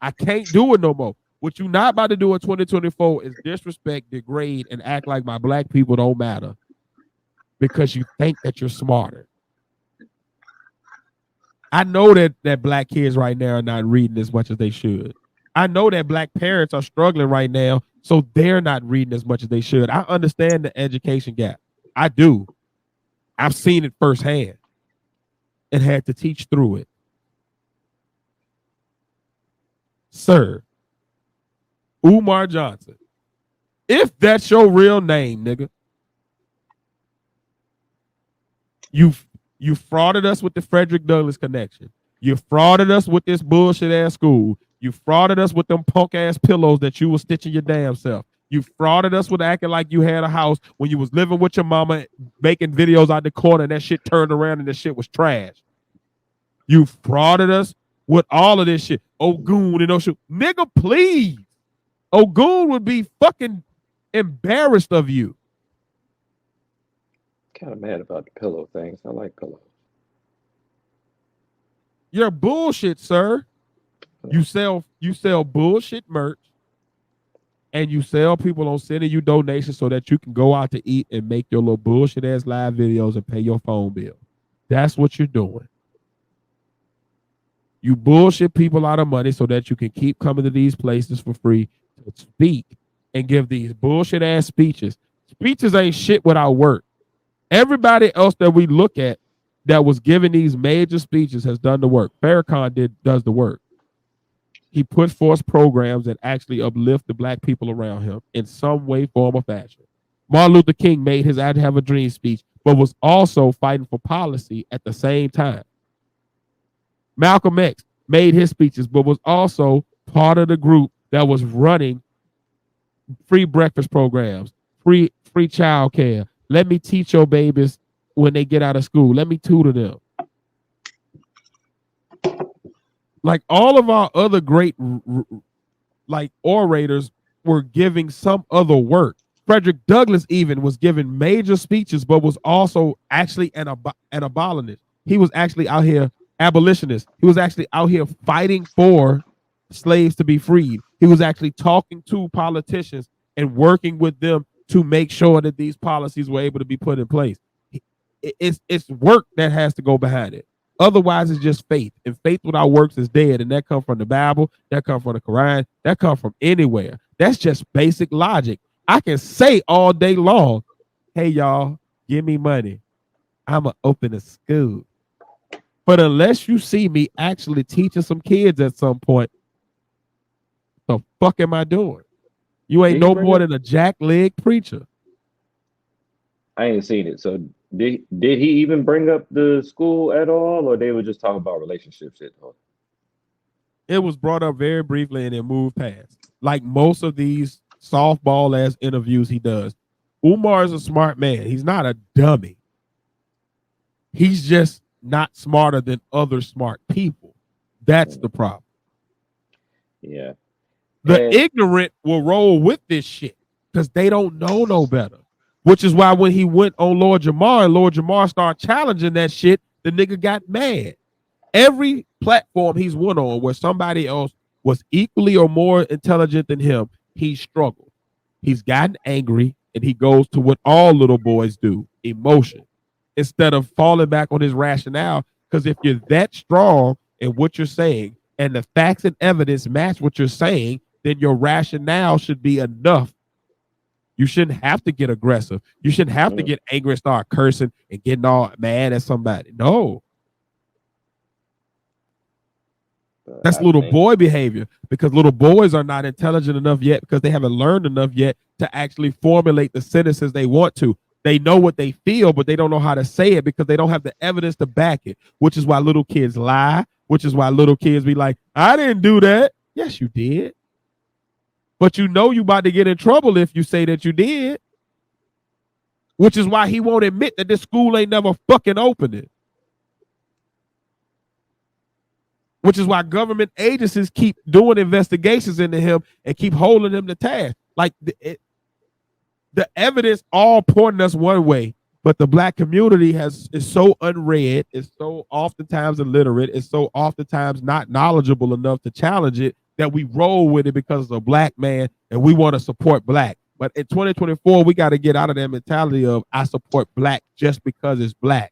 I can't do it no more. What you're not about to do in 2024 is disrespect, degrade, and act like my black people don't matter because you think that you're smarter. I know that black kids right now are not reading as much as they should. I know that black parents are struggling right now, so they're not reading as much as they should. I understand the education gap. I do. I've seen it firsthand and had to teach through it. Sir, Umar Johnson, if that's your real name, nigga, you frauded us with the Frederick Douglass connection. You frauded us with this bullshit ass school. You frauded us with them punk ass pillows that you was stitching your damn self. You frauded us with acting like you had a house when you was living with your mama, making videos out the corner, and that shit turned around and that shit was trash. You frauded us with all of this shit. Ogun and Oshu. Nigga, please. Ogun would be fucking embarrassed of you. Kind of mad about the pillow things. I like pillows. You're bullshit, sir. You sell bullshit merch, and you sell people on sending you donations so that you can go out to eat and make your little bullshit ass live videos and pay your phone bill. That's what you're doing. You bullshit people out of money so that you can keep coming to these places for free to speak and give these bullshit ass speeches Speeches ain't shit without work. Everybody else that we look at that was giving these major speeches has done the work. Farrakhan does the work. He puts forth programs that actually uplift the black people around him in some way, form, or fashion. Martin Luther King made his "I Have a Dream" speech, but was also fighting for policy at the same time. Malcolm X made his speeches, but was also part of the group that was running free breakfast programs, free child care. Let me teach your babies when they get out of school. Let me tutor them. Like all of our other great like orators were giving some other work. Frederick Douglass even was giving major speeches, but was also actually an abolitionist. He was actually out here abolitionist. He was actually out here fighting for slaves to be freed. He was actually talking to politicians and working with them to make sure that these policies were able to be put in place. It's work that has to go behind it. Otherwise, it's just faith. And faith without works is dead. And that comes from the Bible. That comes from the Quran. That comes from anywhere. That's just basic logic. I can say all day long, hey, y'all, give me money. I'm going to open a school. But unless you see me actually teaching some kids at some point, the fuck am I doing? You ain't no more than a jackleg preacher. I ain't seen it. So did he even bring up the school at all, or they were just talking about relationships at all? It was brought up very briefly and it moved past. Like most of these softball ass interviews he does. Umar is a smart man. He's not a dummy. He's just not smarter than other smart people. That's the problem. Yeah. The ignorant will roll with this shit because they don't know no better. Which is why when he went on Lord Jamar and Lord Jamar started challenging that shit, the nigga got mad. Every platform he's went on where somebody else was equally or more intelligent than him, he struggled. He's gotten angry and he goes to what all little boys do, emotion, instead of falling back on his rationale. Because if you're that strong in what you're saying and the facts and evidence match what you're saying, then your rationale should be enough. You shouldn't have to get aggressive. You shouldn't have to get angry and start cursing and getting all mad at somebody. No. That's little boy behavior, because little boys are not intelligent enough yet because they haven't learned enough yet to actually formulate the sentences they want to. They know what they feel, but they don't know how to say it because they don't have the evidence to back it, which is why little kids lie, which is why little kids be like, I didn't do that. Yes, you did. But you know you about to get in trouble if you say that you did. Which is why he won't admit that this school ain't never fucking opened it. Which is why government agencies keep doing investigations into him and keep holding him to task. Like the evidence all pointing us one way, but the black community is so unread, is so oftentimes illiterate, is so oftentimes not knowledgeable enough to challenge it, that we roll with it because it's a black man and we want to support black. But in 2024, we got to get out of that mentality of I support black just because it's black.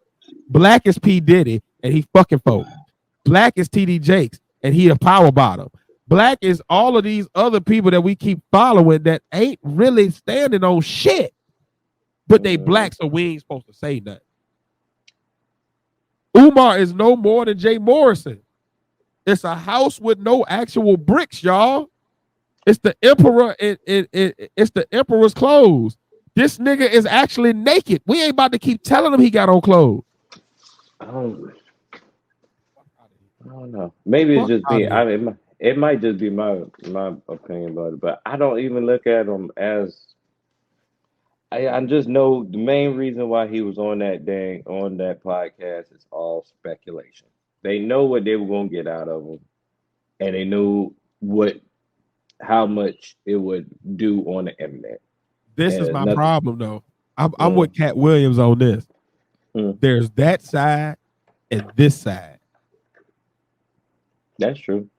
Black is P. Diddy and he fucking folk. Black is TD Jakes and he a power bottom. Black is all of these other people that we keep following that ain't really standing on shit. But they black, so we ain't supposed to say nothing. Umar is no more than Jay Morrison. It's a house with no actual bricks, y'all. It's the emperor. It's the emperor's clothes. This nigga is actually naked. We ain't about to keep telling him he got on clothes. I don't know. Maybe it's just me. It might just be my opinion about it, but I don't even look at him as. I just know the main reason why he was on that podcast is all speculation. They know what they were gonna get out of him, and they knew how much it would do on the internet. This is my problem, though. I'm with Cat Williams on this. There's that side and this side. That's true.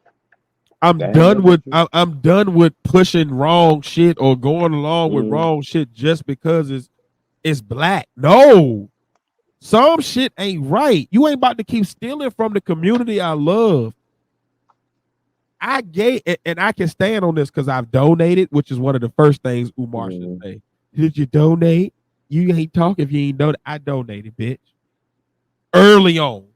I'm done with pushing wrong shit or going along with wrong shit just because it's black. No. Some shit ain't right. You ain't about to keep stealing from the community I love. And I can stand on this because I've donated, which is one of the first things Umar should say. Did you donate? You ain't talk if you ain't donate. I donated, bitch. Early on,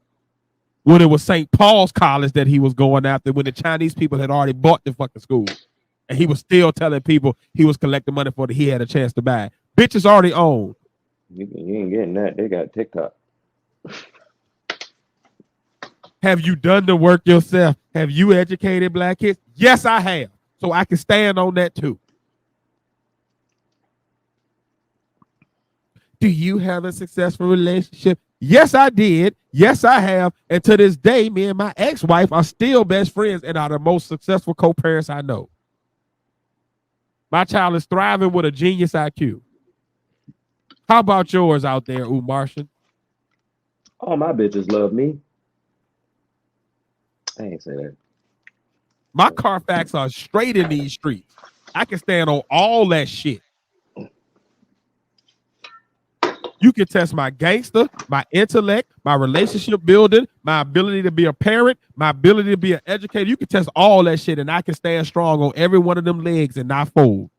when it was St. Paul's College that he was going after, when the Chinese people had already bought the fucking school. And he was still telling people he was collecting money for it. He had a chance to buy it. Bitches already owned. You ain't getting that. They got TikTok. Have you done the work yourself? Have you educated black kids? Yes, I have. So I can stand on that too. Do you have a successful relationship? Yes, I did. Yes, I have. And to this day, me and my ex-wife are still best friends and are the most successful co-parents I know. My child is thriving with a genius IQ. How about yours out there, Umartian? All my bitches love me. I ain't say that. My Carfax are straight in these streets. I can stand on all that shit. You can test my gangster, my intellect, my relationship building, my ability to be a parent, my ability to be an educator. You can test all that shit, and I can stand strong on every one of them legs and not fold.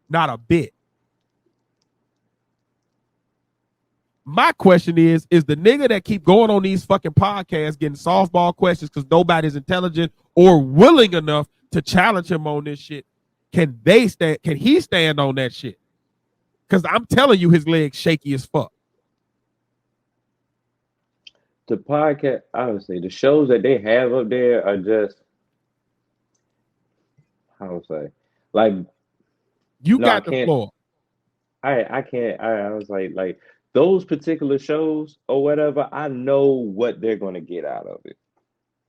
Not a bit. My question is the nigga that keep going on these fucking podcasts getting softball questions because nobody's intelligent or willing enough to challenge him on this shit, can he stand on that shit? Because I'm telling you, his legs shaky as fuck. The podcast, honestly, the shows that they have up there are just, how to say, like, You no, I got the can't. floor. I can't. I was like those particular shows or whatever. I know what they're going to get out of it.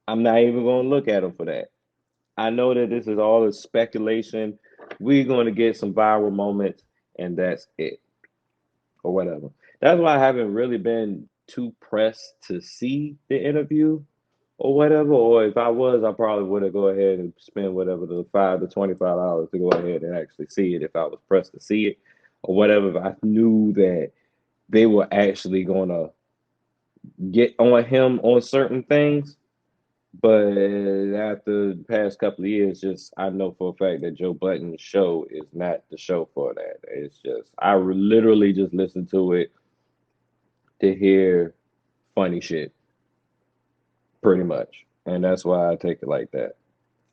I'm not even going to look at them for that. I know that this is all a speculation. We're going to get some viral moments, and that's it, or whatever. That's why I haven't really been too pressed to see the interview or whatever. Or if I was, I probably would have go ahead and spend whatever the $5 to $25 to go ahead and actually see it if I was pressed to see it or whatever. If I knew that they were actually going to get on him on certain things. But after the past couple of years, just I know for a fact that Joe Budden's show is not the show for that. It's just I literally just listen to it to hear funny shit, pretty much, and that's why I take it like that.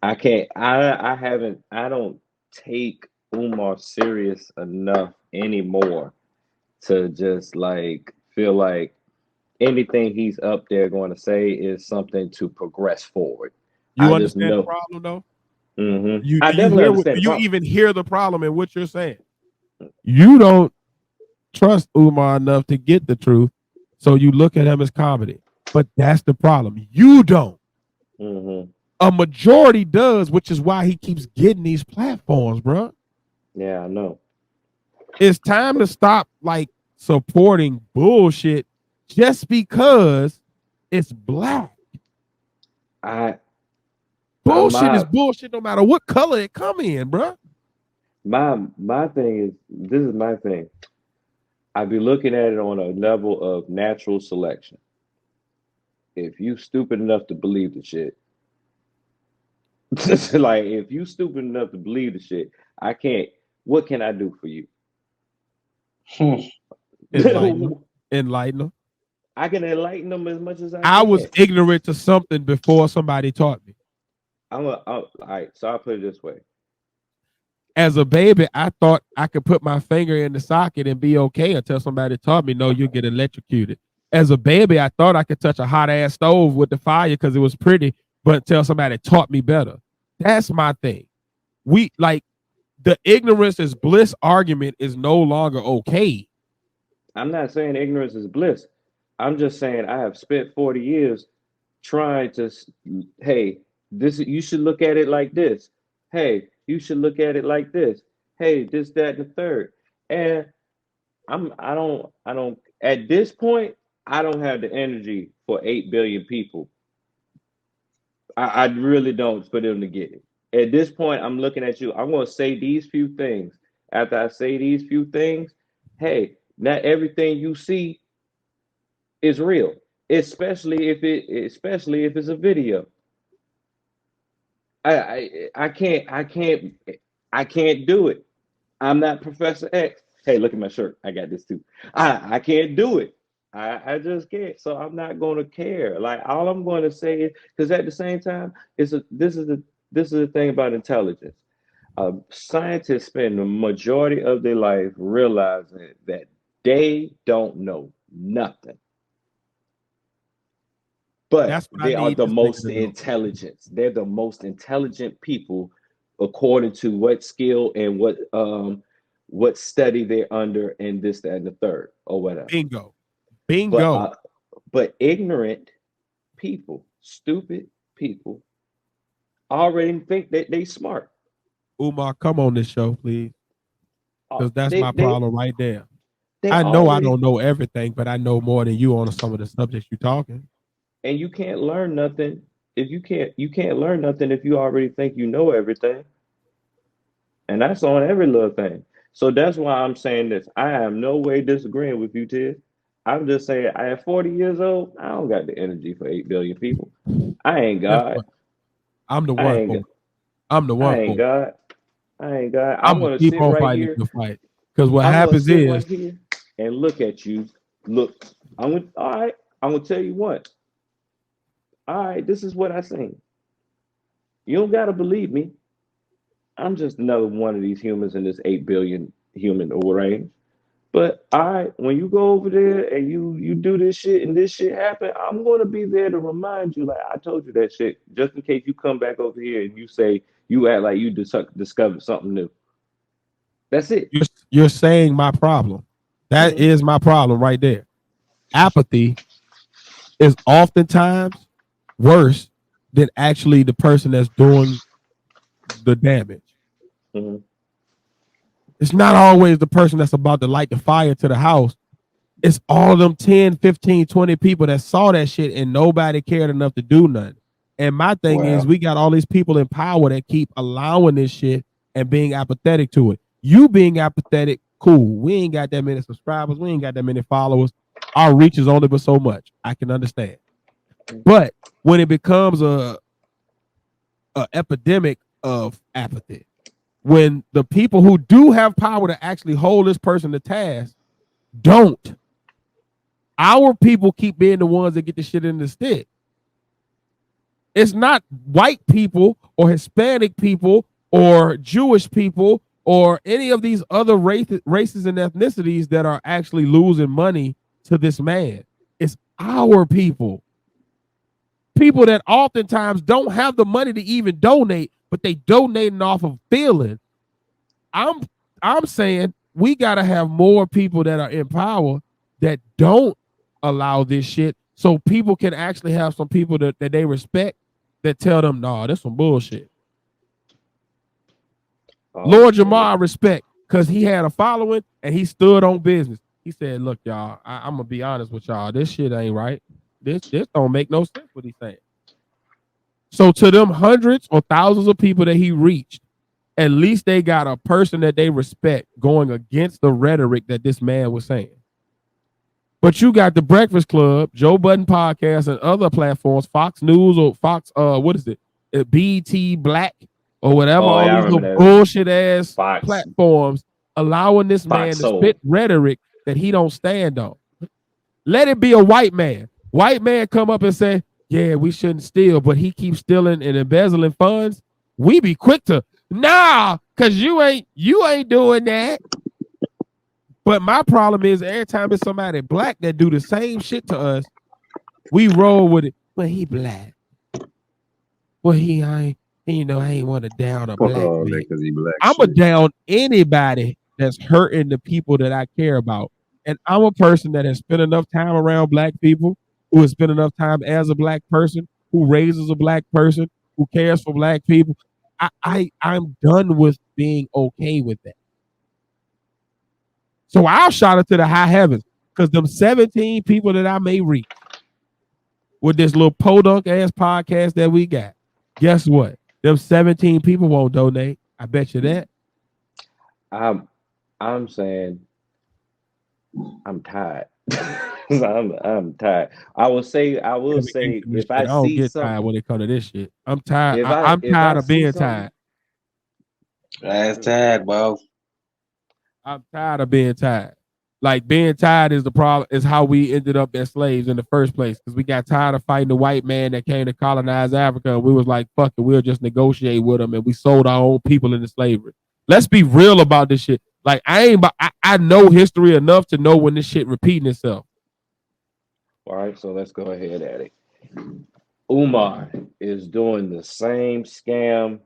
I can't. I don't take Umar serious enough anymore to just like feel like anything he's up there going to say is something to progress forward. You I just understand the know. problem, though? Mm-hmm. I I definitely understand. Do you even hear the problem in what you're saying? You don't trust Umar enough to get the truth, so you look at him as comedy. But that's the problem. You don't. Mm-hmm. A majority does, which is why he keeps getting these platforms, bro. Yeah, I know. It's time to stop like supporting bullshit just because it's black. Bullshit is bullshit no matter what color it come in, bro. My thing is, this is my thing. I be looking at it on a level of natural selection. If you stupid enough to believe the shit, like if you stupid enough to believe the shit, I can't. What can I do for you? Enlighten them. I can enlighten them as much as I I can. was ignorant to something before somebody taught me. All right, so I'll put it this way. As a baby, I thought I could put my finger in the socket and be okay until somebody taught me, no, you'll get electrocuted. As a baby, I thought I could touch a hot ass stove with the fire because it was pretty, but until somebody taught me better. That's my thing. We like the ignorance is bliss argument is no longer okay. I'm not saying ignorance is bliss. I'm just saying I have spent 40 years trying to, hey, this you should look at it like this. Hey, you should look at it like this. Hey, this, that, and the third. And I don't at this point, I don't have the energy for 8 billion people. I really don't for them to get it. At this point, I'm looking at you. I'm gonna say these few things. After I say these few things, hey, not everything you see is real, especially if it's a video. I can't do it. I'm not Professor X. Hey, look at my shirt. I got this too. I can't do it. I just can't. So I'm not going to care. Like all I'm going to say is because at the same time, this is the thing about intelligence. Scientists spend the majority of their life realizing that they don't know nothing, but That's what I they are need the this nigga most to know. intelligent. They're the most intelligent people according to what skill and what study they're under and this, that, and the third, or whatever. Bingo. But Bingo. but ignorant people, stupid people, already think that they smart. Umar, come on this show, please. Because that's They my they problem right there. they I know I already, don't know everything, but I know more than you on some of the subjects you're talking. and you can't learn nothing if you can't learn nothing if you already think you know everything. And that's on every little thing. So that's why I'm saying this. I am no way disagreeing with you, Tiz. I'm just saying, I am 40 years old. I don't got the energy for 8 billion people. I ain't Guess God. what? I'm the I one ain't. for it. I'm the I one ain't for it. God. I ain't God. I I'm gonna want to keep sit on right fighting here. the fight. Because what I'm gonna happens sit is right here and look at you. Look, all right. I'm gonna tell you what. All right, this is what I seen. You don't gotta believe me. I'm just another one of these humans in this 8 billion human range. But all right, when you go over there and you do this shit and this shit happen, I'm gonna be there to remind you. Like I told you that shit, just in case you come back over here and you say you act like you discovered something new. That's it. you're saying my problem. That Mhm. is my problem right there. Apathy is oftentimes worse than actually the person that's doing the damage. Mhm. It's not always the person that's about to light the fire to the house. It's all of them 10, 15, 20 people that saw that shit and nobody cared enough to do nothing. And my thing is, Well, we got all these people in power that keep allowing this shit and being apathetic to it. You being apathetic, cool. We ain't got that many subscribers. We ain't got that many followers. Our reach is only but so much. I can understand. But when it becomes a epidemic of apathy, when the people who do have power to actually hold this person to task don't, our people keep being the ones that get the shit in the stick. It's not white people or Hispanic people or Jewish people or any of these other races and ethnicities that are actually losing money to this man. It's our people. People that oftentimes don't have the money to even donate, but they donating off of feeling. I'm saying we gotta have more people that are in power that don't allow this shit, so people can actually have some people that they respect that tell them, nah, that's some bullshit. Lord Jamar respect because he had a following and he stood on business. He said, look, y'all, I'm gonna be honest with y'all. This shit ain't right. This don't make no sense what he's saying. So to them hundreds or thousands of people that he reached, at least they got a person that they respect going against the rhetoric that this man was saying. But you got the Breakfast Club, Joe Budden Podcast, and other platforms, Fox News or Fox, what is it? BET Black or whatever, Oh all yeah, I these little remember that. bullshit ass Fox platforms allowing this man Fox to Soul. spit rhetoric that he don't stand on. Let it be a white man. White man come up and say, yeah, we shouldn't steal, but he keeps stealing and embezzling funds. We be quick to, nah, because you ain't doing that. But my problem is every time it's somebody black that do the same shit to us, we roll with it. Well, he black. Well, I ain't want to down a black man. because he black. I'm a down anybody that's hurting the people that I care about. And I'm a person that has spent enough time around black people, who has spent enough time as a black person, who raises a black person, who cares for black people. I'm done with being okay with that. So I'll shout it to the high heavens because them 17 people that I may reach with this little podunk ass podcast that we got, guess what? Them 17 people won't donate. I bet you that. I'm saying I'm tired. I'm tired. I will say if I don't see get something, tired when it comes to this shit. I'm tired. if I'm I tired of see being something, tired. Hashtag, bro. I'm tired of being tired. Like being tired is the problem. Is how we ended up as slaves in the first place because we got tired of fighting the white man that came to colonize Africa. And we was like, fuck it, we'll just negotiate with them, and we sold our own people into slavery. Let's be real about this shit. Like I know history enough to know when this shit repeating itself. All right, so let's go ahead at it. Umar is doing the same scam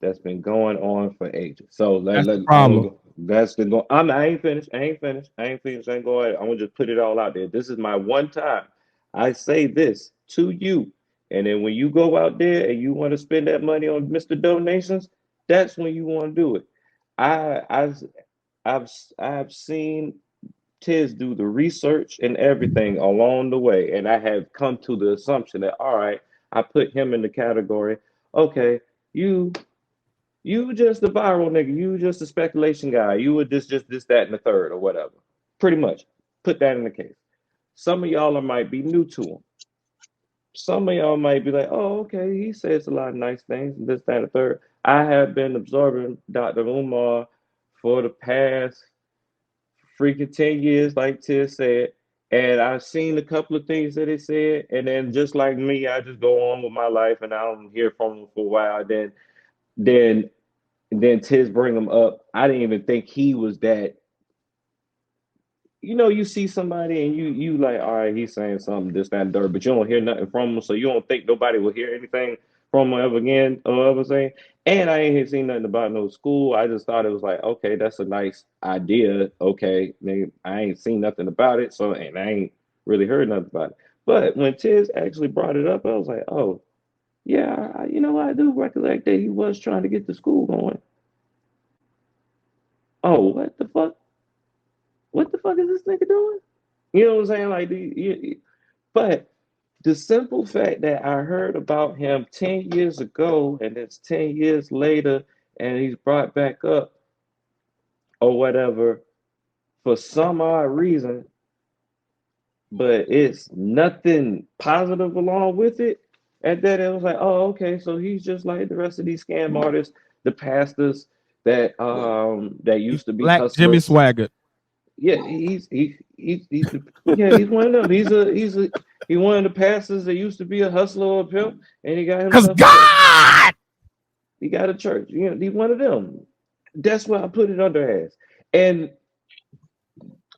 that's been going on for ages. So That's the problem. that's been going. I ain't finished. I ain't finished. I ain't finished. I ain't going. I'm gonna just put it all out there. This is my one time. I say this to you, and then when you go out there and you want to spend that money on Mr. Donations, that's when you want to do it. I've seen Tiz do the research and everything along the way, and I have come to the assumption that all right, I put him in the category. Okay, you just a viral nigga. You just a speculation guy. You were just this, that, and the third, or whatever. Pretty much. Put that in the case. Some of y'all might be new to him. Some of y'all might be like, oh, okay, he says a lot of nice things, this, that, and the third. I have been absorbing Dr. Umar for the past freaking 10 years, like Tiz said. And I've seen a couple of things that he said. And then just like me, I just go on with my life and I don't hear from him for a while. Then Tiz bring him up. I didn't even think he was that. You know, you see somebody and you like, all right, he's saying something, this, that, and third, but you don't hear nothing from him, so you don't think nobody will hear anything from him ever again or ever saying. And I ain't seen nothing about no school. I just thought it was like, okay, that's a nice idea. Okay, maybe I ain't seen nothing about it, so and I ain't really heard nothing about it. But when Tiz actually brought it up, I was like, oh, yeah, you know, I do recollect that he was trying to get the school going. Oh, what the fuck? What the fuck is this nigga doing? You know what I'm saying? Like, but the simple fact that I heard about him 10 years ago and it's 10 years later and he's brought back up or whatever for some odd reason, but it's nothing positive along with it. And then it was like, oh, okay, so he's just like the rest of these scam artists, the pastors that used to be Black Jimmy hustlers. Swaggart. Yeah, he's one of them. He one of the pastors that used to be a hustler or a pimp, and he got Cause himself God, he got a church. You know, he's one of them. That's why I put it under as. And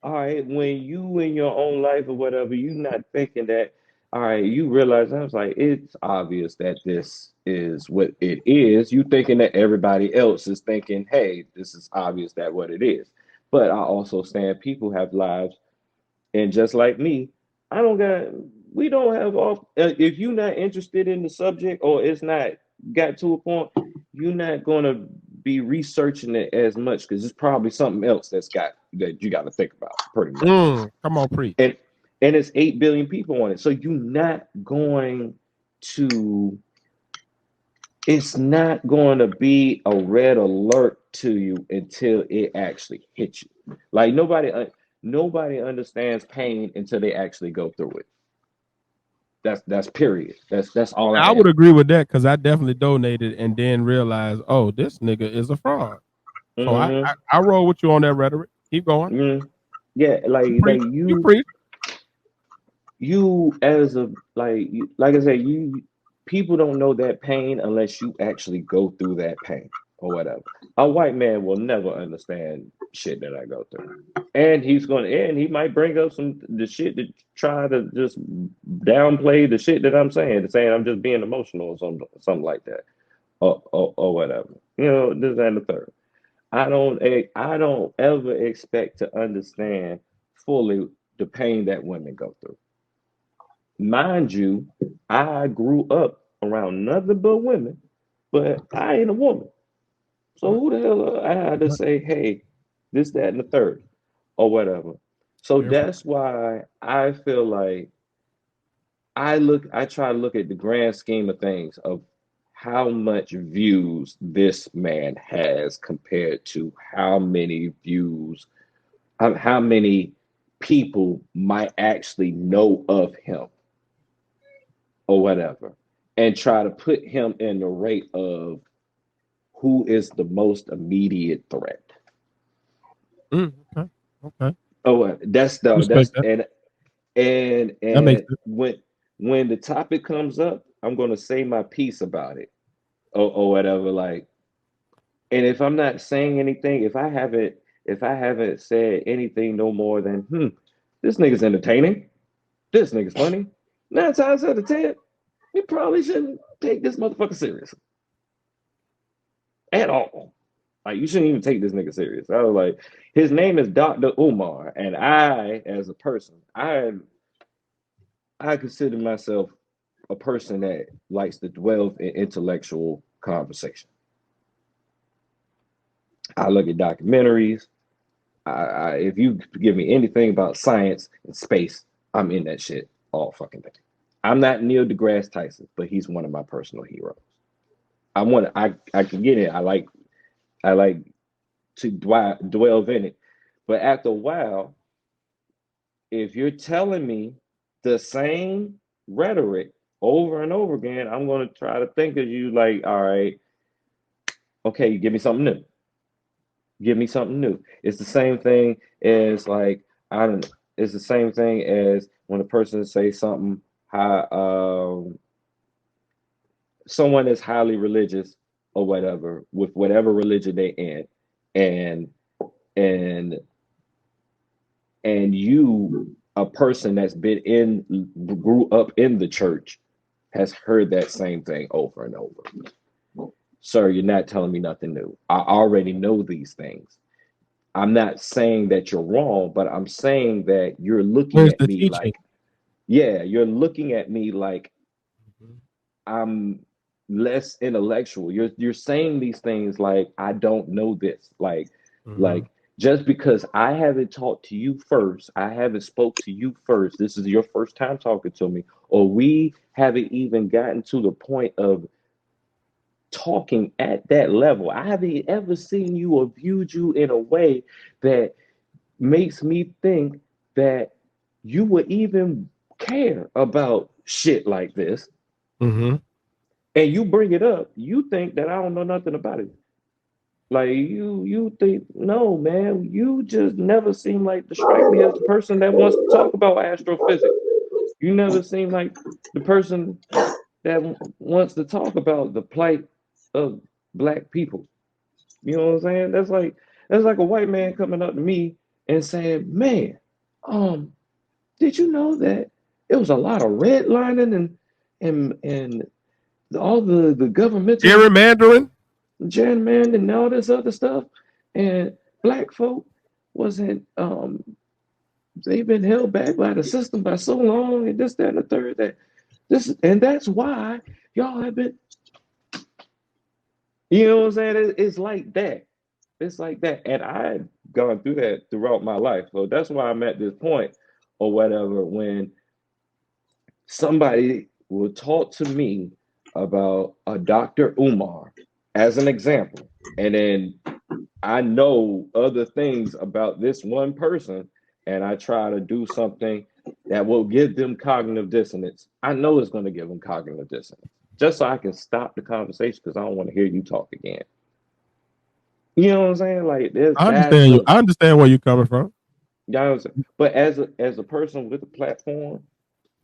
all right, when you in your own life or whatever, you not thinking that. All right, you realize I was like, it's obvious that this is what it is. You thinking that everybody else is thinking, hey, this is obvious that what it is. But I also stand people have lives, and just like me, we don't have all. If you're not interested in the subject or it's not got to a point, you're not gonna be researching it as much because it's probably something else that you got to think about pretty much. Come on, preach. And it's 8 billion people on it, so you're not going to. It's not going to be a red alert to you until it actually hits you. Like nobody understands pain until they actually go through it. That's period. That's all. I would agree with that because I definitely donated and then realized, oh, this nigga is a fraud. So I roll with you on that rhetoric. Keep going. Mm-hmm. Yeah, like you preach. You as a like I said, people don't know that pain unless you actually go through that pain or whatever. A white man will never understand shit that I go through. And he might bring up the shit to try to just downplay the shit that I'm saying I'm just being emotional or something like that. Or whatever. You know, this and the third. I don't ever expect to understand fully the pain that women go through. Mind you, I grew up around nothing but women, but I ain't a woman. So who the hell I had to say, hey, this, that, and the third, or whatever. So that's why I feel like I try to look at the grand scheme of things of how much views this man has compared to how many people might actually know of him. Or whatever, and try to put him in the rate of who is the most immediate threat. Okay. Okay. Oh, that's Respect that. and That makes sense. when the topic comes up, I'm gonna say my piece about it or whatever. Like, and if I'm not saying anything, if I haven't said anything no more than this nigga's entertaining, this nigga's funny. 9 times out of 10, you probably shouldn't take this motherfucker serious at all. Like, you shouldn't even take this nigga serious. I was like, his name is Dr. Umar, and I, as a person, I consider myself a person that likes to dwell in intellectual conversation. I look at documentaries. If you give me anything about science and space, I'm in that shit all fucking day. I'm not Neil deGrasse Tyson, but he's one of my personal heroes. I can get it. I like to dwell in it. But after a while, if you're telling me the same rhetoric over and over again, I'm going to try to think of you like, all right, okay, give me something new. Give me something new. It's the same thing as like, I don't know. It's the same thing as when a person says something, someone is highly religious or whatever, with whatever religion they in, and you, a person that's grew up in the church, has heard that same thing over and over. Sir, you're not telling me nothing new. I already know these things. I'm not saying that you're wrong, but I'm saying that you're looking Where's at the me teaching? like, yeah, you're looking at me like I'm less intellectual. You're saying these things like I don't know this. Like just because I haven't talked to you first, I haven't spoke to you first. This is your first time talking to me, or we haven't even gotten to the point of talking at that level. I haven't ever seen you or viewed you in a way that makes me think that you would even care about shit like this. Mm-hmm. And you bring it up, you think that I don't know nothing about it. Like you think, no, man, you just never seem like to strike me as the person that wants to talk about astrophysics. You never seem like the person that wants to talk about the plight of black people. You know what I'm saying? That's like a white man coming up to me and saying, "Man, did you know that it was a lot of redlining and all the governmental Gerrymandering. gerrymandering and all this other stuff, and black folk wasn't they've been held back by the system by so long, and this, that, and the third, that this, and that's why y'all have been, you know what I'm saying? It's like that. It's like that. And I've gone through that throughout my life. So that's why I'm at this point or whatever, when somebody will talk to me about a Dr. Umar as an example, and then I know other things about this one person, and I try to do something that will give them cognitive dissonance. I know it's going to give them cognitive dissonance, just so I can stop the conversation, because I don't want to hear you talk again. You know what I'm saying? Like, I that's understand you. I understand where you're coming from. you know what I'm saying? But as a person with a platform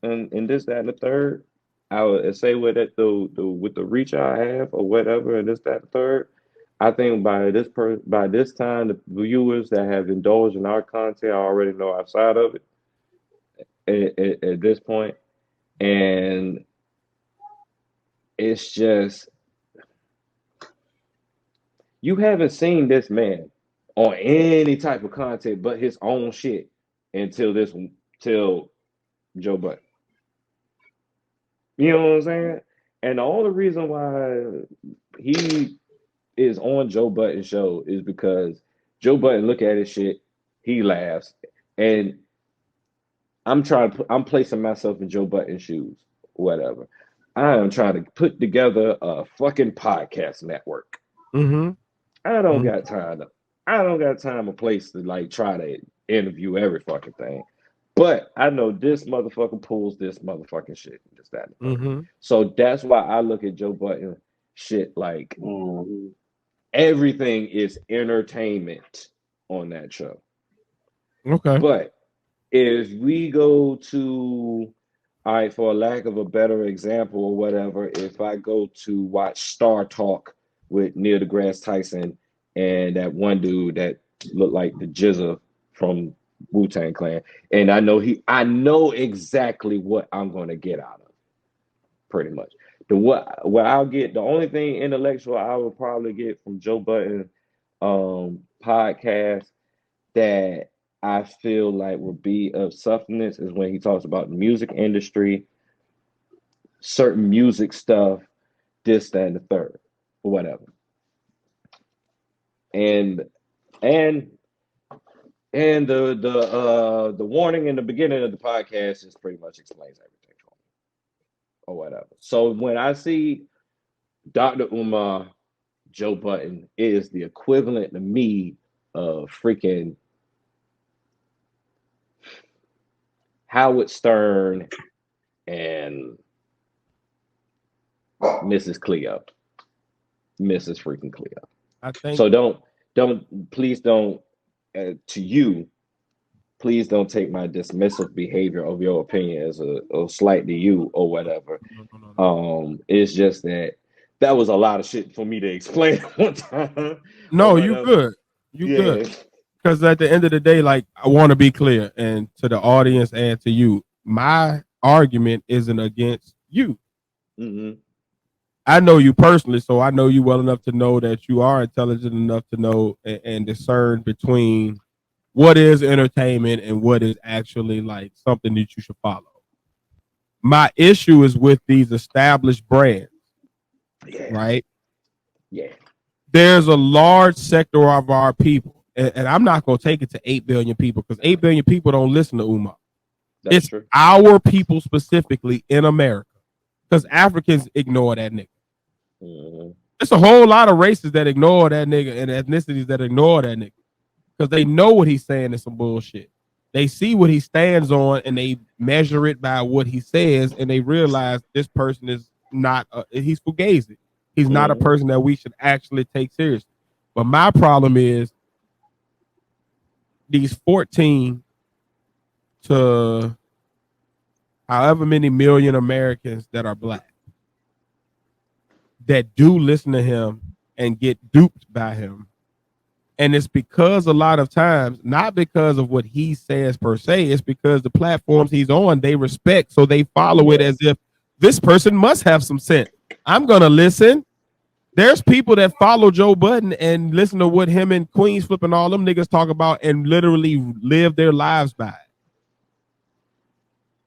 and this, that, and the third, I would say with that with the reach I have or whatever, and this, that, and the third, I think by this time, the viewers that have indulged in our content, I already know outside of it at this point, and it's just, you haven't seen this man on any type of content but his own shit till Joe Budden. You know what I'm saying? And the only reason why he is on Joe Budden's show is because Joe Budden look at his shit, he laughs, and I'm placing myself in Joe Budden's shoes, whatever. I am trying to put together a fucking podcast network. Mm-hmm. I don't got time or place to like try to interview every fucking thing. But I know this motherfucker pulls this motherfucking shit. Just that. So that's why I look at Joe Budden shit like everything is entertainment on that show. Okay. But if we go to, all right, for a lack of a better example or whatever, if I go to watch Star Talk with Neil deGrasse Tyson and that one dude that looked like the Jizza from Wu-Tang Clan, and I know exactly what I'm going to get out of it, pretty much. What I'll get, the only thing intellectual I will probably get from Joe Budden podcast that I feel like will be of substance is when he talks about the music industry, certain music stuff, this, that, and the third, or whatever. And the warning in the beginning of the podcast just pretty much explains everything for me, or whatever. So when I see Dr. Umar, Joe Budden is the equivalent to me of freaking Howard Stern and Mrs. Cleo. Mrs. freaking Cleo. I think So please don't, please don't take my dismissive behavior of your opinion as a slight to you or whatever. No. It's just that was a lot of shit for me to explain one time. No, you good. You good. Because at the end of the day, like, I want to be clear, and to the audience and to you, my argument isn't against you. Mm-hmm. I know you personally, so I know you well enough to know that you are intelligent enough to know and discern between what is entertainment and what is actually like something that you should follow. My issue is with these established brands, right? Yeah. There's a large sector of our people, and I'm not going to take it to 8 billion people because 8 billion people don't listen to Umar. It's true. Our people specifically in America, because Africans ignore that nigga. Mm-hmm. It's a whole lot of races that ignore that nigga and ethnicities that ignore that nigga because they know what he's saying is some bullshit. They see what he stands on and they measure it by what he says, and they realize this person is not, he's fugazi. He's not a person that we should actually take seriously. But my problem is these 14 to however many million Americans that are black that do listen to him and get duped by him. And it's because a lot of times, not because of what he says per se, it's because the platforms he's on, they respect. So they follow it as if this person must have some sense. I'm going to listen. There's people that follow Joe Budden and listen to what him and Queens Flip and all them niggas talk about and literally live their lives by it.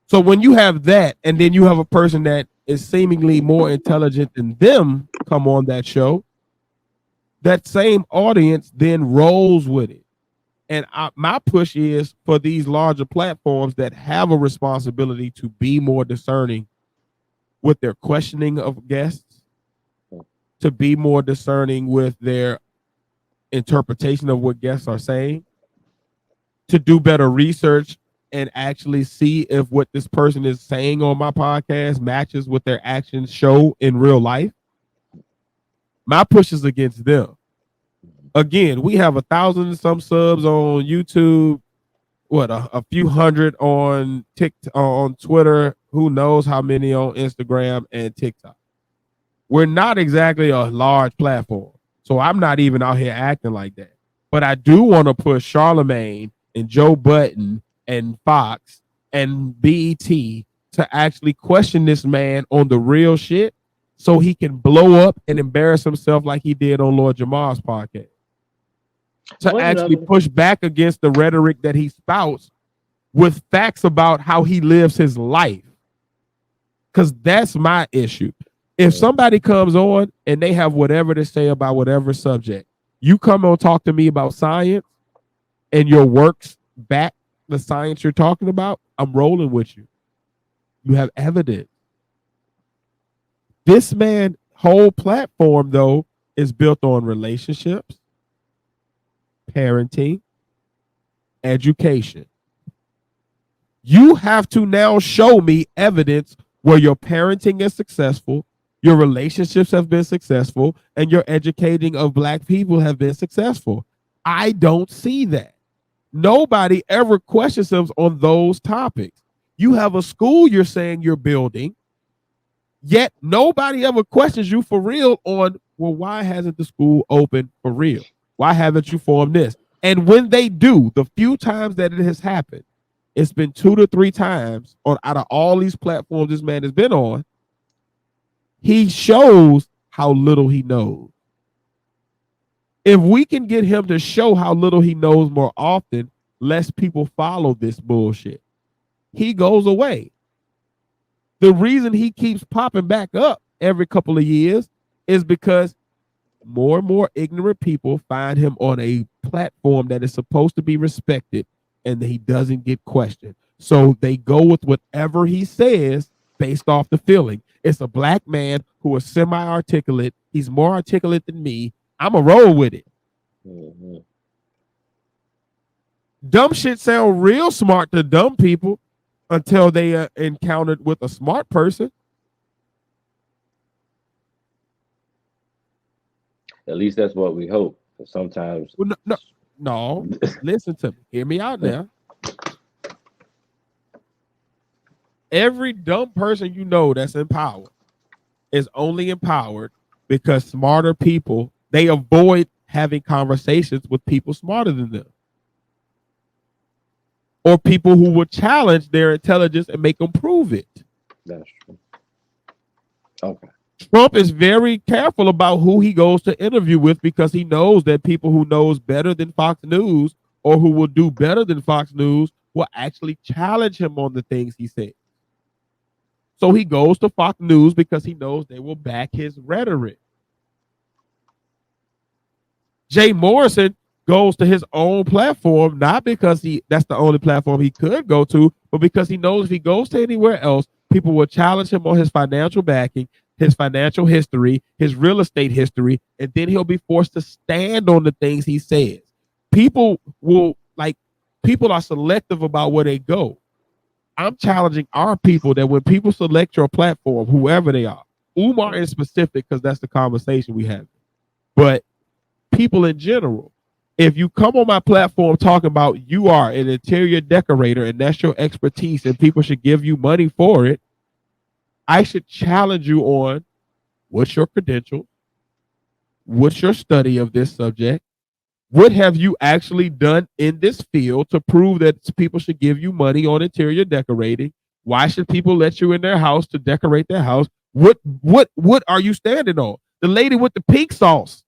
So when you have that, and then you have a person that is seemingly more intelligent than them come on that show, that same audience then rolls with it. And my push is for these larger platforms that have a responsibility to be more discerning with their questioning of guests, to be more discerning with their interpretation of what guests are saying, to do better research and actually see if what this person is saying on my podcast matches what their actions show in real life. My push is against them. Again, we have 1,000 and some subs on YouTube. What, a few hundred on TikTok, on Twitter. Who knows how many on Instagram and TikTok. We're not exactly a large platform, so I'm not even out here acting like that. But I do want to push Charlemagne and Joe Budden and Fox and BET to actually question this man on the real shit so he can blow up and embarrass himself like he did on Lord Jamal's podcast. To actually push back against the rhetoric that he spouts with facts about how he lives his life. Because that's my issue. If somebody comes on and they have whatever to say about whatever subject, you come on talk to me about science and your works back the science you're talking about, I'm rolling with you. You have evidence. This man's whole platform, though, is built on relationships, parenting, education. You have to now show me evidence where your parenting is successful, your relationships have been successful, and your educating of black people have been successful. I don't see that. Nobody ever questions him on those topics. You have a school you're saying you're building, yet nobody ever questions you for real on, well, why hasn't the school opened for real? Why haven't you formed this? And when they do, the few times that it has happened, it's been 2 to 3 times on out of all these platforms this man has been on, he shows how little he knows. If we can get him to show how little he knows more often, less people follow this bullshit. He goes away. The reason he keeps popping back up every couple of years is because more and more ignorant people find him on a platform that is supposed to be respected, and he doesn't get questioned. So they go with whatever he says based off the feeling. It's a black man who is semi-articulate. He's more articulate than me. I'm a roll with it. Mm-hmm. Dumb shit sound real smart to dumb people until they encountered with a smart person. At least that's what we hope. But sometimes, Well, no. Listen to me. Hear me out now. Every dumb person you know that's in power is only empowered because smarter people, they avoid having conversations with people smarter than them, or people who will challenge their intelligence and make them prove it. that's true. Okay. Trump is very careful about who he goes to interview with because he knows that people who knows better than Fox News or who will do better than Fox News will actually challenge him on the things he says. So he goes to Fox News because he knows they will back his rhetoric. Jay Morrison goes to his own platform, not because that's the only platform he could go to, but because he knows if he goes to anywhere else, people will challenge him on his financial backing, his financial history, his real estate history, and then he'll be forced to stand on the things he says. People are selective about where they go. I'm challenging our people that when people select your platform, whoever they are, Umar in specific, because that's the conversation we have, but people in general, if you come on my platform talking about you are an interior decorator and that's your expertise and people should give you money for it, I should challenge you on what's your credentials, what's your study of this subject, what have you actually done in this field to prove that people should give you money on interior decorating? Why should people let you in their house to decorate their house? What are you standing on? The lady with the pink sauce.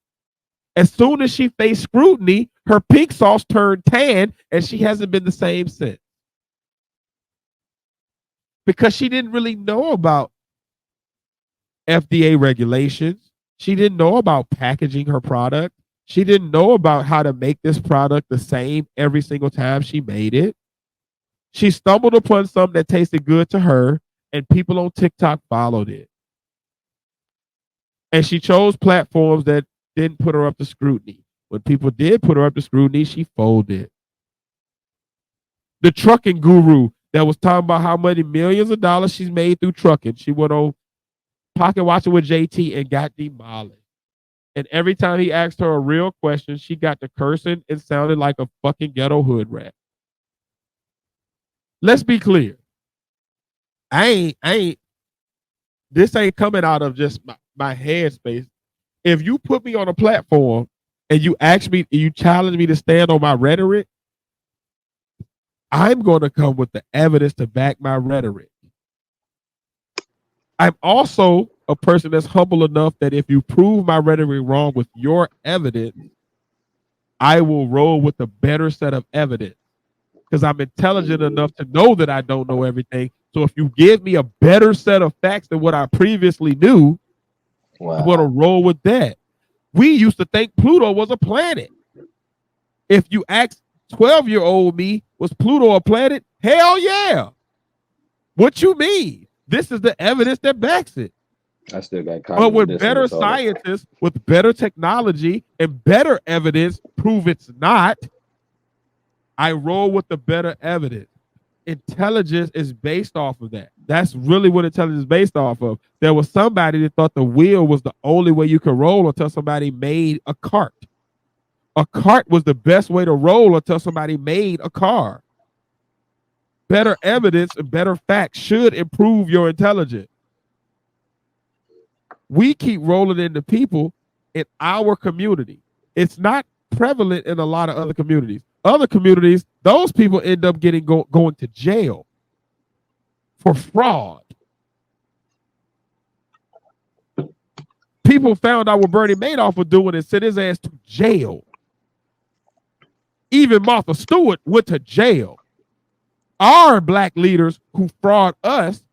As soon as she faced scrutiny, her pink sauce turned tan and she hasn't been the same since. Because she didn't really know about FDA regulations. She didn't know about packaging her product. She didn't know about how to make this product the same every single time she made it. She stumbled upon something that tasted good to her, and people on TikTok followed it. And she chose platforms that didn't put her up to scrutiny. When people did put her up to scrutiny, she folded. The trucking guru that was talking about how many millions of dollars she's made through trucking, she went on Pocket Watching with JT and got demolished. And every time he asked her a real question, she got to cursing and sounded like a fucking ghetto hood rat. Let's be clear. This ain't coming out of just my headspace. If you put me on a platform and you challenge me to stand on my rhetoric, I'm going to come with the evidence to back my rhetoric. I'm also a person that's humble enough that if you prove my rhetoric wrong with your evidence, I will roll with a better set of evidence because I'm intelligent enough to know that I don't know everything. So if you give me a better set of facts than what I previously knew, I'm going to roll with that. We used to think Pluto was a planet. If you ask 12-year-old me, was Pluto a planet? Hell yeah. What you mean? This is the evidence that backs it. I still got but when better scientists with better technology and better evidence prove it's not, I roll with the better evidence. Intelligence is based off of that. That's really what intelligence is based off of. There was somebody that thought the wheel was the only way you could roll until somebody made a cart. A cart was the best way to roll until somebody made a car. Better evidence and better facts should improve your intelligence. We keep rolling into people in our community. It's not prevalent in a lot of other communities. Other communities, those people end up going to jail for fraud. People found out what Bernie Madoff was doing and sent his ass to jail. Even Martha Stewart went to jail. Our black leaders who fraud us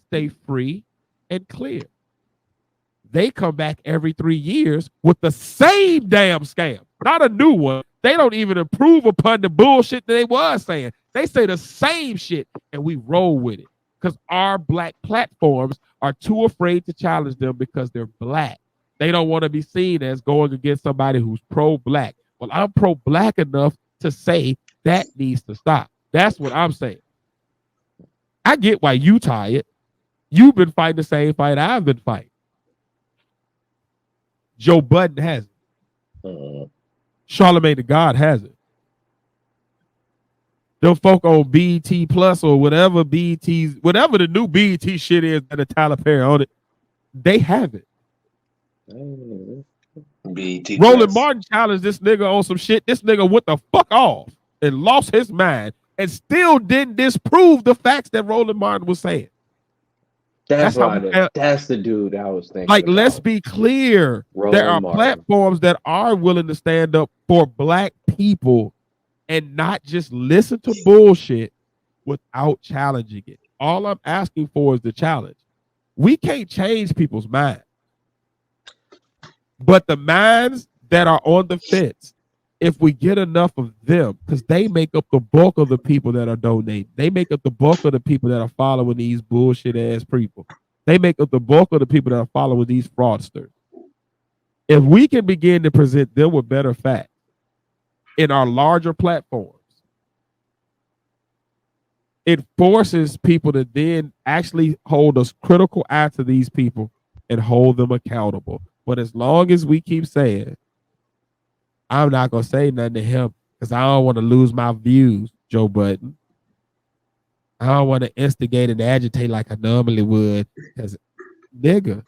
stay free and clear. They come back every 3 years with the same damn scam, not a new one. They don't even improve upon the bullshit that they was saying. They say the same shit and we roll with it because our black platforms are too afraid to challenge them because they're black. They don't want to be seen as going against somebody who's pro-black. Well, I'm pro-black enough to say that needs to stop. That's what I'm saying. I get why you tired. You've been fighting the same fight I've been fighting. Joe Budden has it. Charlemagne the God has it. Them folk on BET Plus or whatever whatever the new BET shit is that a Tyler Perry on it, they have it. BET Roland Martin challenged this nigga on some shit. This nigga went the fuck off and lost his mind and still didn't disprove the facts that Roland Martin was saying. That's the dude I was thinking. Like, let's be clear. There are platforms that are willing to stand up for black people and not just listen to bullshit without challenging it. All I'm asking for is the challenge. We can't change people's minds. But the minds that are on the fence, if we get enough of them, because they make up the bulk of the people that are donating. They make up the bulk of the people that are following these bullshit ass people. They make up the bulk of the people that are following these fraudsters. If we can begin to present them with better facts in our larger platforms, it forces people to then actually hold a critical eye to these people and hold them accountable. But as long as we keep saying, I'm not going to say nothing to him because I don't want to lose my views, Joe Budden. I don't want to instigate and agitate like I normally would because, nigga.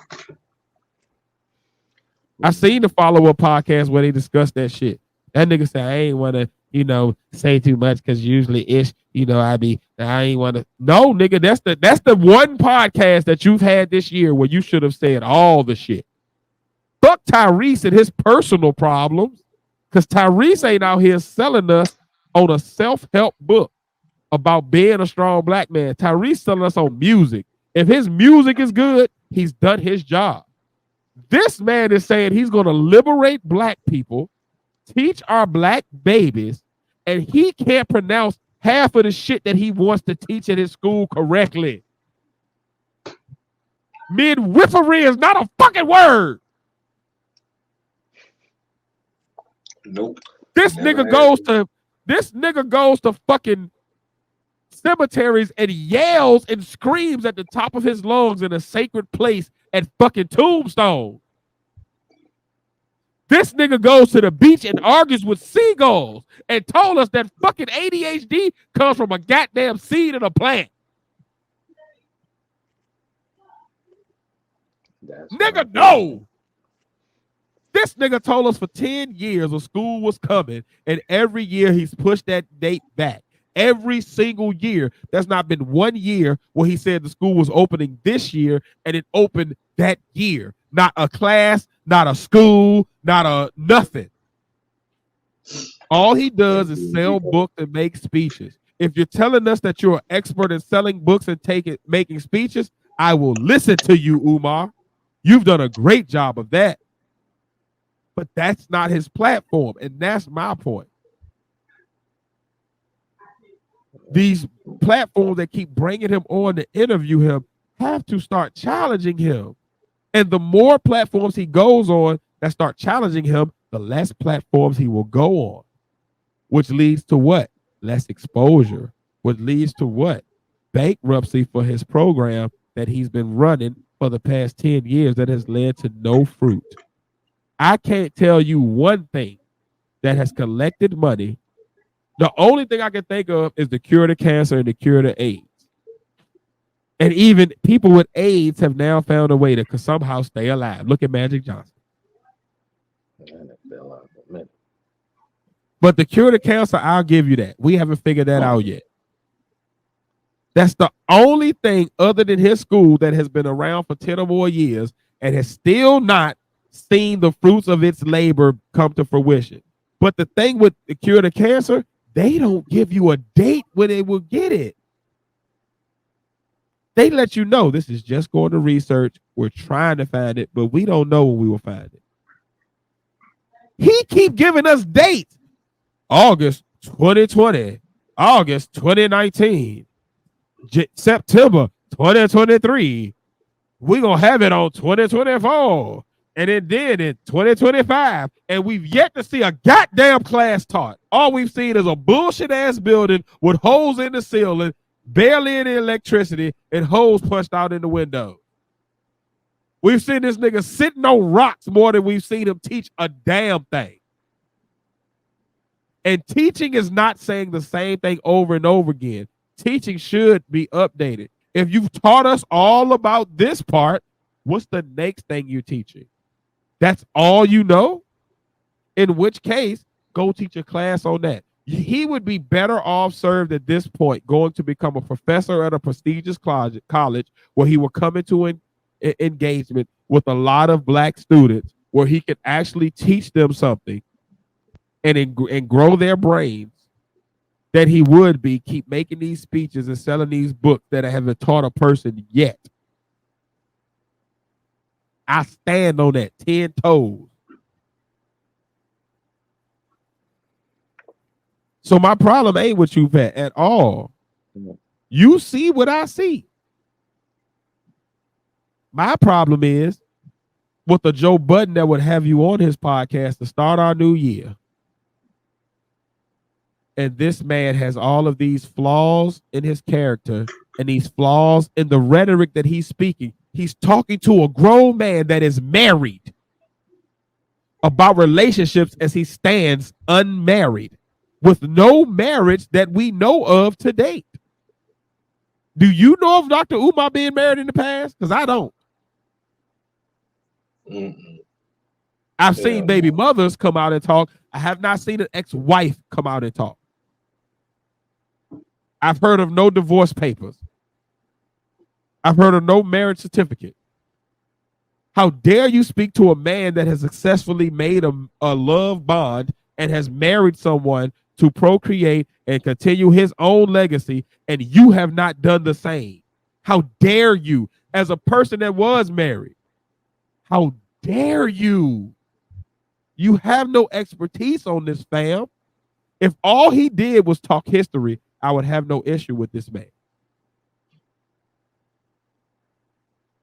I seen the follow-up podcast where they discussed that shit. That nigga said, I ain't want to, say too much because usually I ain't want to. No, nigga, that's the one podcast that you've had this year where you should have said all the shit. Fuck Tyrese and his personal problems. Because Tyrese ain't out here selling us on a self-help book about being a strong black man. Tyrese selling us on music. If his music is good, he's done his job. This man is saying he's going to liberate black people, teach our black babies, and he can't pronounce half of the shit that he wants to teach at his school correctly. Midwifery is not a fucking word. Nope. This nigga goes to fucking cemeteries and yells and screams at the top of his lungs in a sacred place at fucking tombstone. This nigga goes to the beach and argues with seagulls and told us that fucking ADHD comes from a goddamn seed in a plant. Nigga, no. This nigga told us for 10 years a school was coming, and every year he's pushed that date back. Every single year. There's not been 1 year where he said the school was opening this year and it opened that year. Not a class, not a school, not a nothing. All he does is sell books and make speeches. If you're telling us that you're an expert in selling books and making speeches, I will listen to you, Umar. You've done a great job of that. But that's not his platform, and that's my point. These platforms that keep bringing him on to interview him have to start challenging him. And the more platforms he goes on that start challenging him, the less platforms he will go on, which leads to what? Less exposure, which leads to what? Bankruptcy for his program that he's been running for the past 10 years that has led to no fruit. I can't tell you one thing that has collected money. The only thing I can think of is the cure to cancer and the cure to AIDS. And even people with AIDS have now found a way to somehow stay alive. Look at Magic Johnson. But the cure to cancer, I'll give you that. We haven't figured that out yet. That's the only thing other than his school that has been around for 10 or more years and has still not seen the fruits of its labor come to fruition. But the thing with the cure to cancer, they don't give you a date when they will get it. They let you know this is just going to research. We're trying to find it, but we don't know when we will find it. He keep giving us dates. August 2020, August 2019, September 2023. We're going to have it on 2024. And then in 2025. And we've yet to see a goddamn class taught. All we've seen is a bullshit ass building with holes in the ceiling, barely any electricity, and holes punched out in the window. We've seen this nigga sitting on rocks more than we've seen him teach a damn thing. And teaching is not saying the same thing over and over again. Teaching should be updated. If you've taught us all about this part, what's the next thing you're teaching? That's all you know? In which case, go teach a class on that. He would be better off served at this point going to become a professor at a prestigious college where he will come into an engagement with a lot of black students where he could actually teach them something and grow their brains, that he would be keep making these speeches and selling these books that haven't taught a person yet. I stand on that 10 toes. So my problem ain't with you, Pat, at all. You see what I see. My problem is with the Joe Budden that would have you on his podcast to start our new year. And this man has all of these flaws in his character and these flaws in the rhetoric that he's speaking. He's talking to a grown man that is married about relationships as he stands unmarried with no marriage that we know of to date. Do you know of Dr. Umar being married in the past? Because I don't. I've seen baby mothers come out and talk. I have not seen an ex-wife come out and talk. I've heard of no divorce papers. I've heard of no marriage certificate. How dare you speak to a man that has successfully made a love bond and has married someone to procreate and continue his own legacy, and you have not done the same? How dare you, as a person that was married? How dare you? You have no expertise on this, fam. If all he did was talk history, I would have no issue with this man.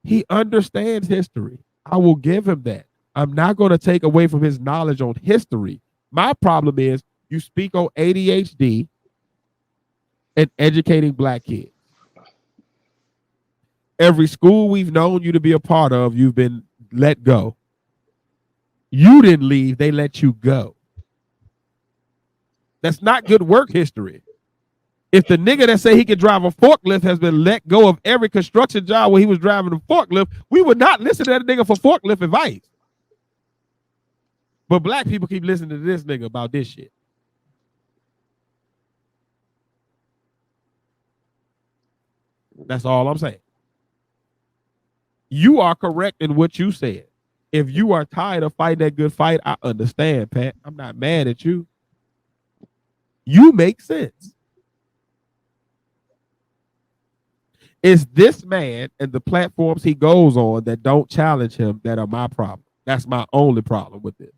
He understands history. I will give him that. I'm not going to take away from his knowledge on history. My problem is you speak on ADHD and educating black kids. Every school we've known you to be a part of, you've been let go. You didn't leave, they let you go. That's not good work history. If the nigga that say he can drive a forklift has been let go of every construction job where he was driving a forklift, we would not listen to that nigga for forklift advice. But black people keep listening to this nigga about this shit. That's all I'm saying. You are correct in what you said. If you are tired of fighting that good fight, I understand, Pat. I'm not mad at you. You make sense. It's this man and the platforms he goes on that don't challenge him that are my problem. That's my only problem with this.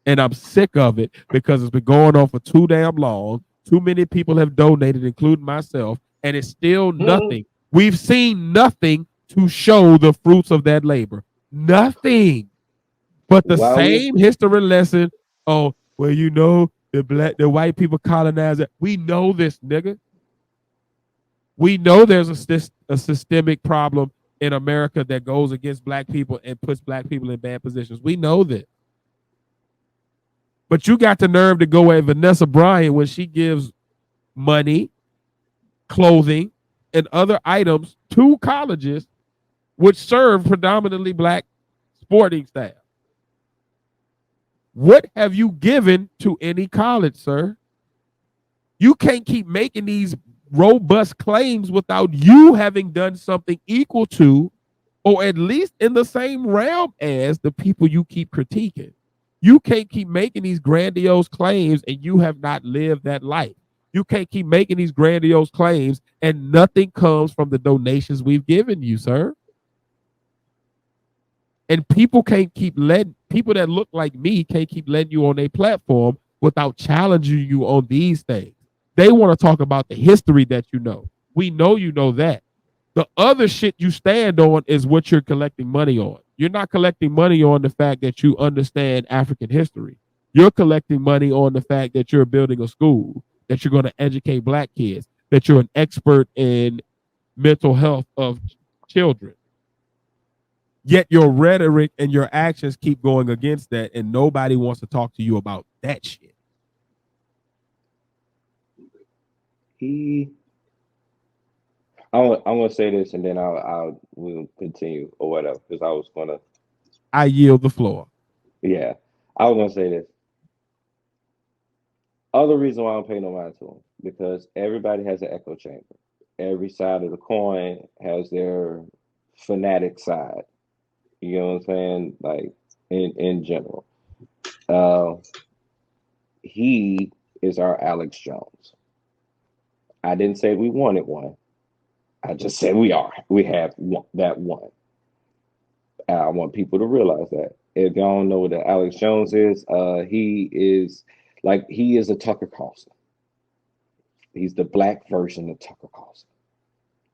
And I'm sick of it because it's been going on for too damn long. Too many people have donated, including myself, and it's still nothing. We've seen nothing to show the fruits of that labor. Nothing. But the same history lesson. Oh, well, you know, the white people colonized it. We know this, nigga. We know there's a systemic problem in America that goes against black people and puts black people in bad positions. We know that. But you got the nerve to go at Vanessa Bryant when she gives money, clothing, and other items to colleges which serve predominantly black sporting staff. What have you given to any college, sir? You can't keep making these robust claims without you having done something equal to, or at least in the same realm as, the people you keep critiquing. You can't keep making these grandiose claims and you have not lived that life. You can't keep making these grandiose claims and nothing comes from the donations we've given you, sir. And people can't keep letting, people that look like me can't keep letting you on their platform without challenging you on these things. They want to talk about the history that you know. We know you know that. The other shit you stand on is what you're collecting money on. You're not collecting money on the fact that you understand African history. You're collecting money on the fact that you're building a school, that you're going to educate black kids, that you're an expert in mental health of children. Yet your rhetoric and your actions keep going against that, and nobody wants to talk to you about that shit. I'm gonna say this, and then we'll continue or whatever, because I was gonna. I yield the floor. Yeah, I was gonna say this. Other reason why I don't pay no mind to them, because everybody has an echo chamber. Every side of the coin has their fanatic side. You know what I'm saying? Like in general, he is our Alex Jones. I didn't say we wanted one. I just said we have that one. I want people to realize that. If y'all don't know what the Alex Jones is, he is a Tucker Carlson. He's the black version of Tucker Carlson.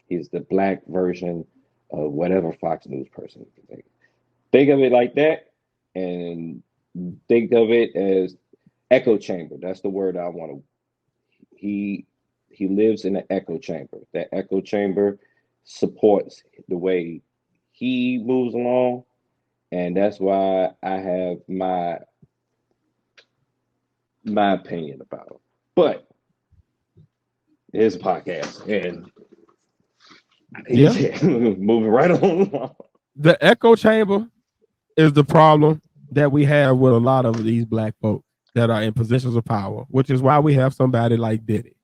He's the black version of whatever Fox News person you can think. Think of it like that, and think of it as echo chamber. That's the word I want to. He lives in an echo chamber. That echo chamber supports the way he moves along, and that's why I have my opinion about him. But it's a podcast, and moving right on. The echo chamber is the problem that we have with a lot of these black folks that are in positions of power, which is why we have somebody like Diddy.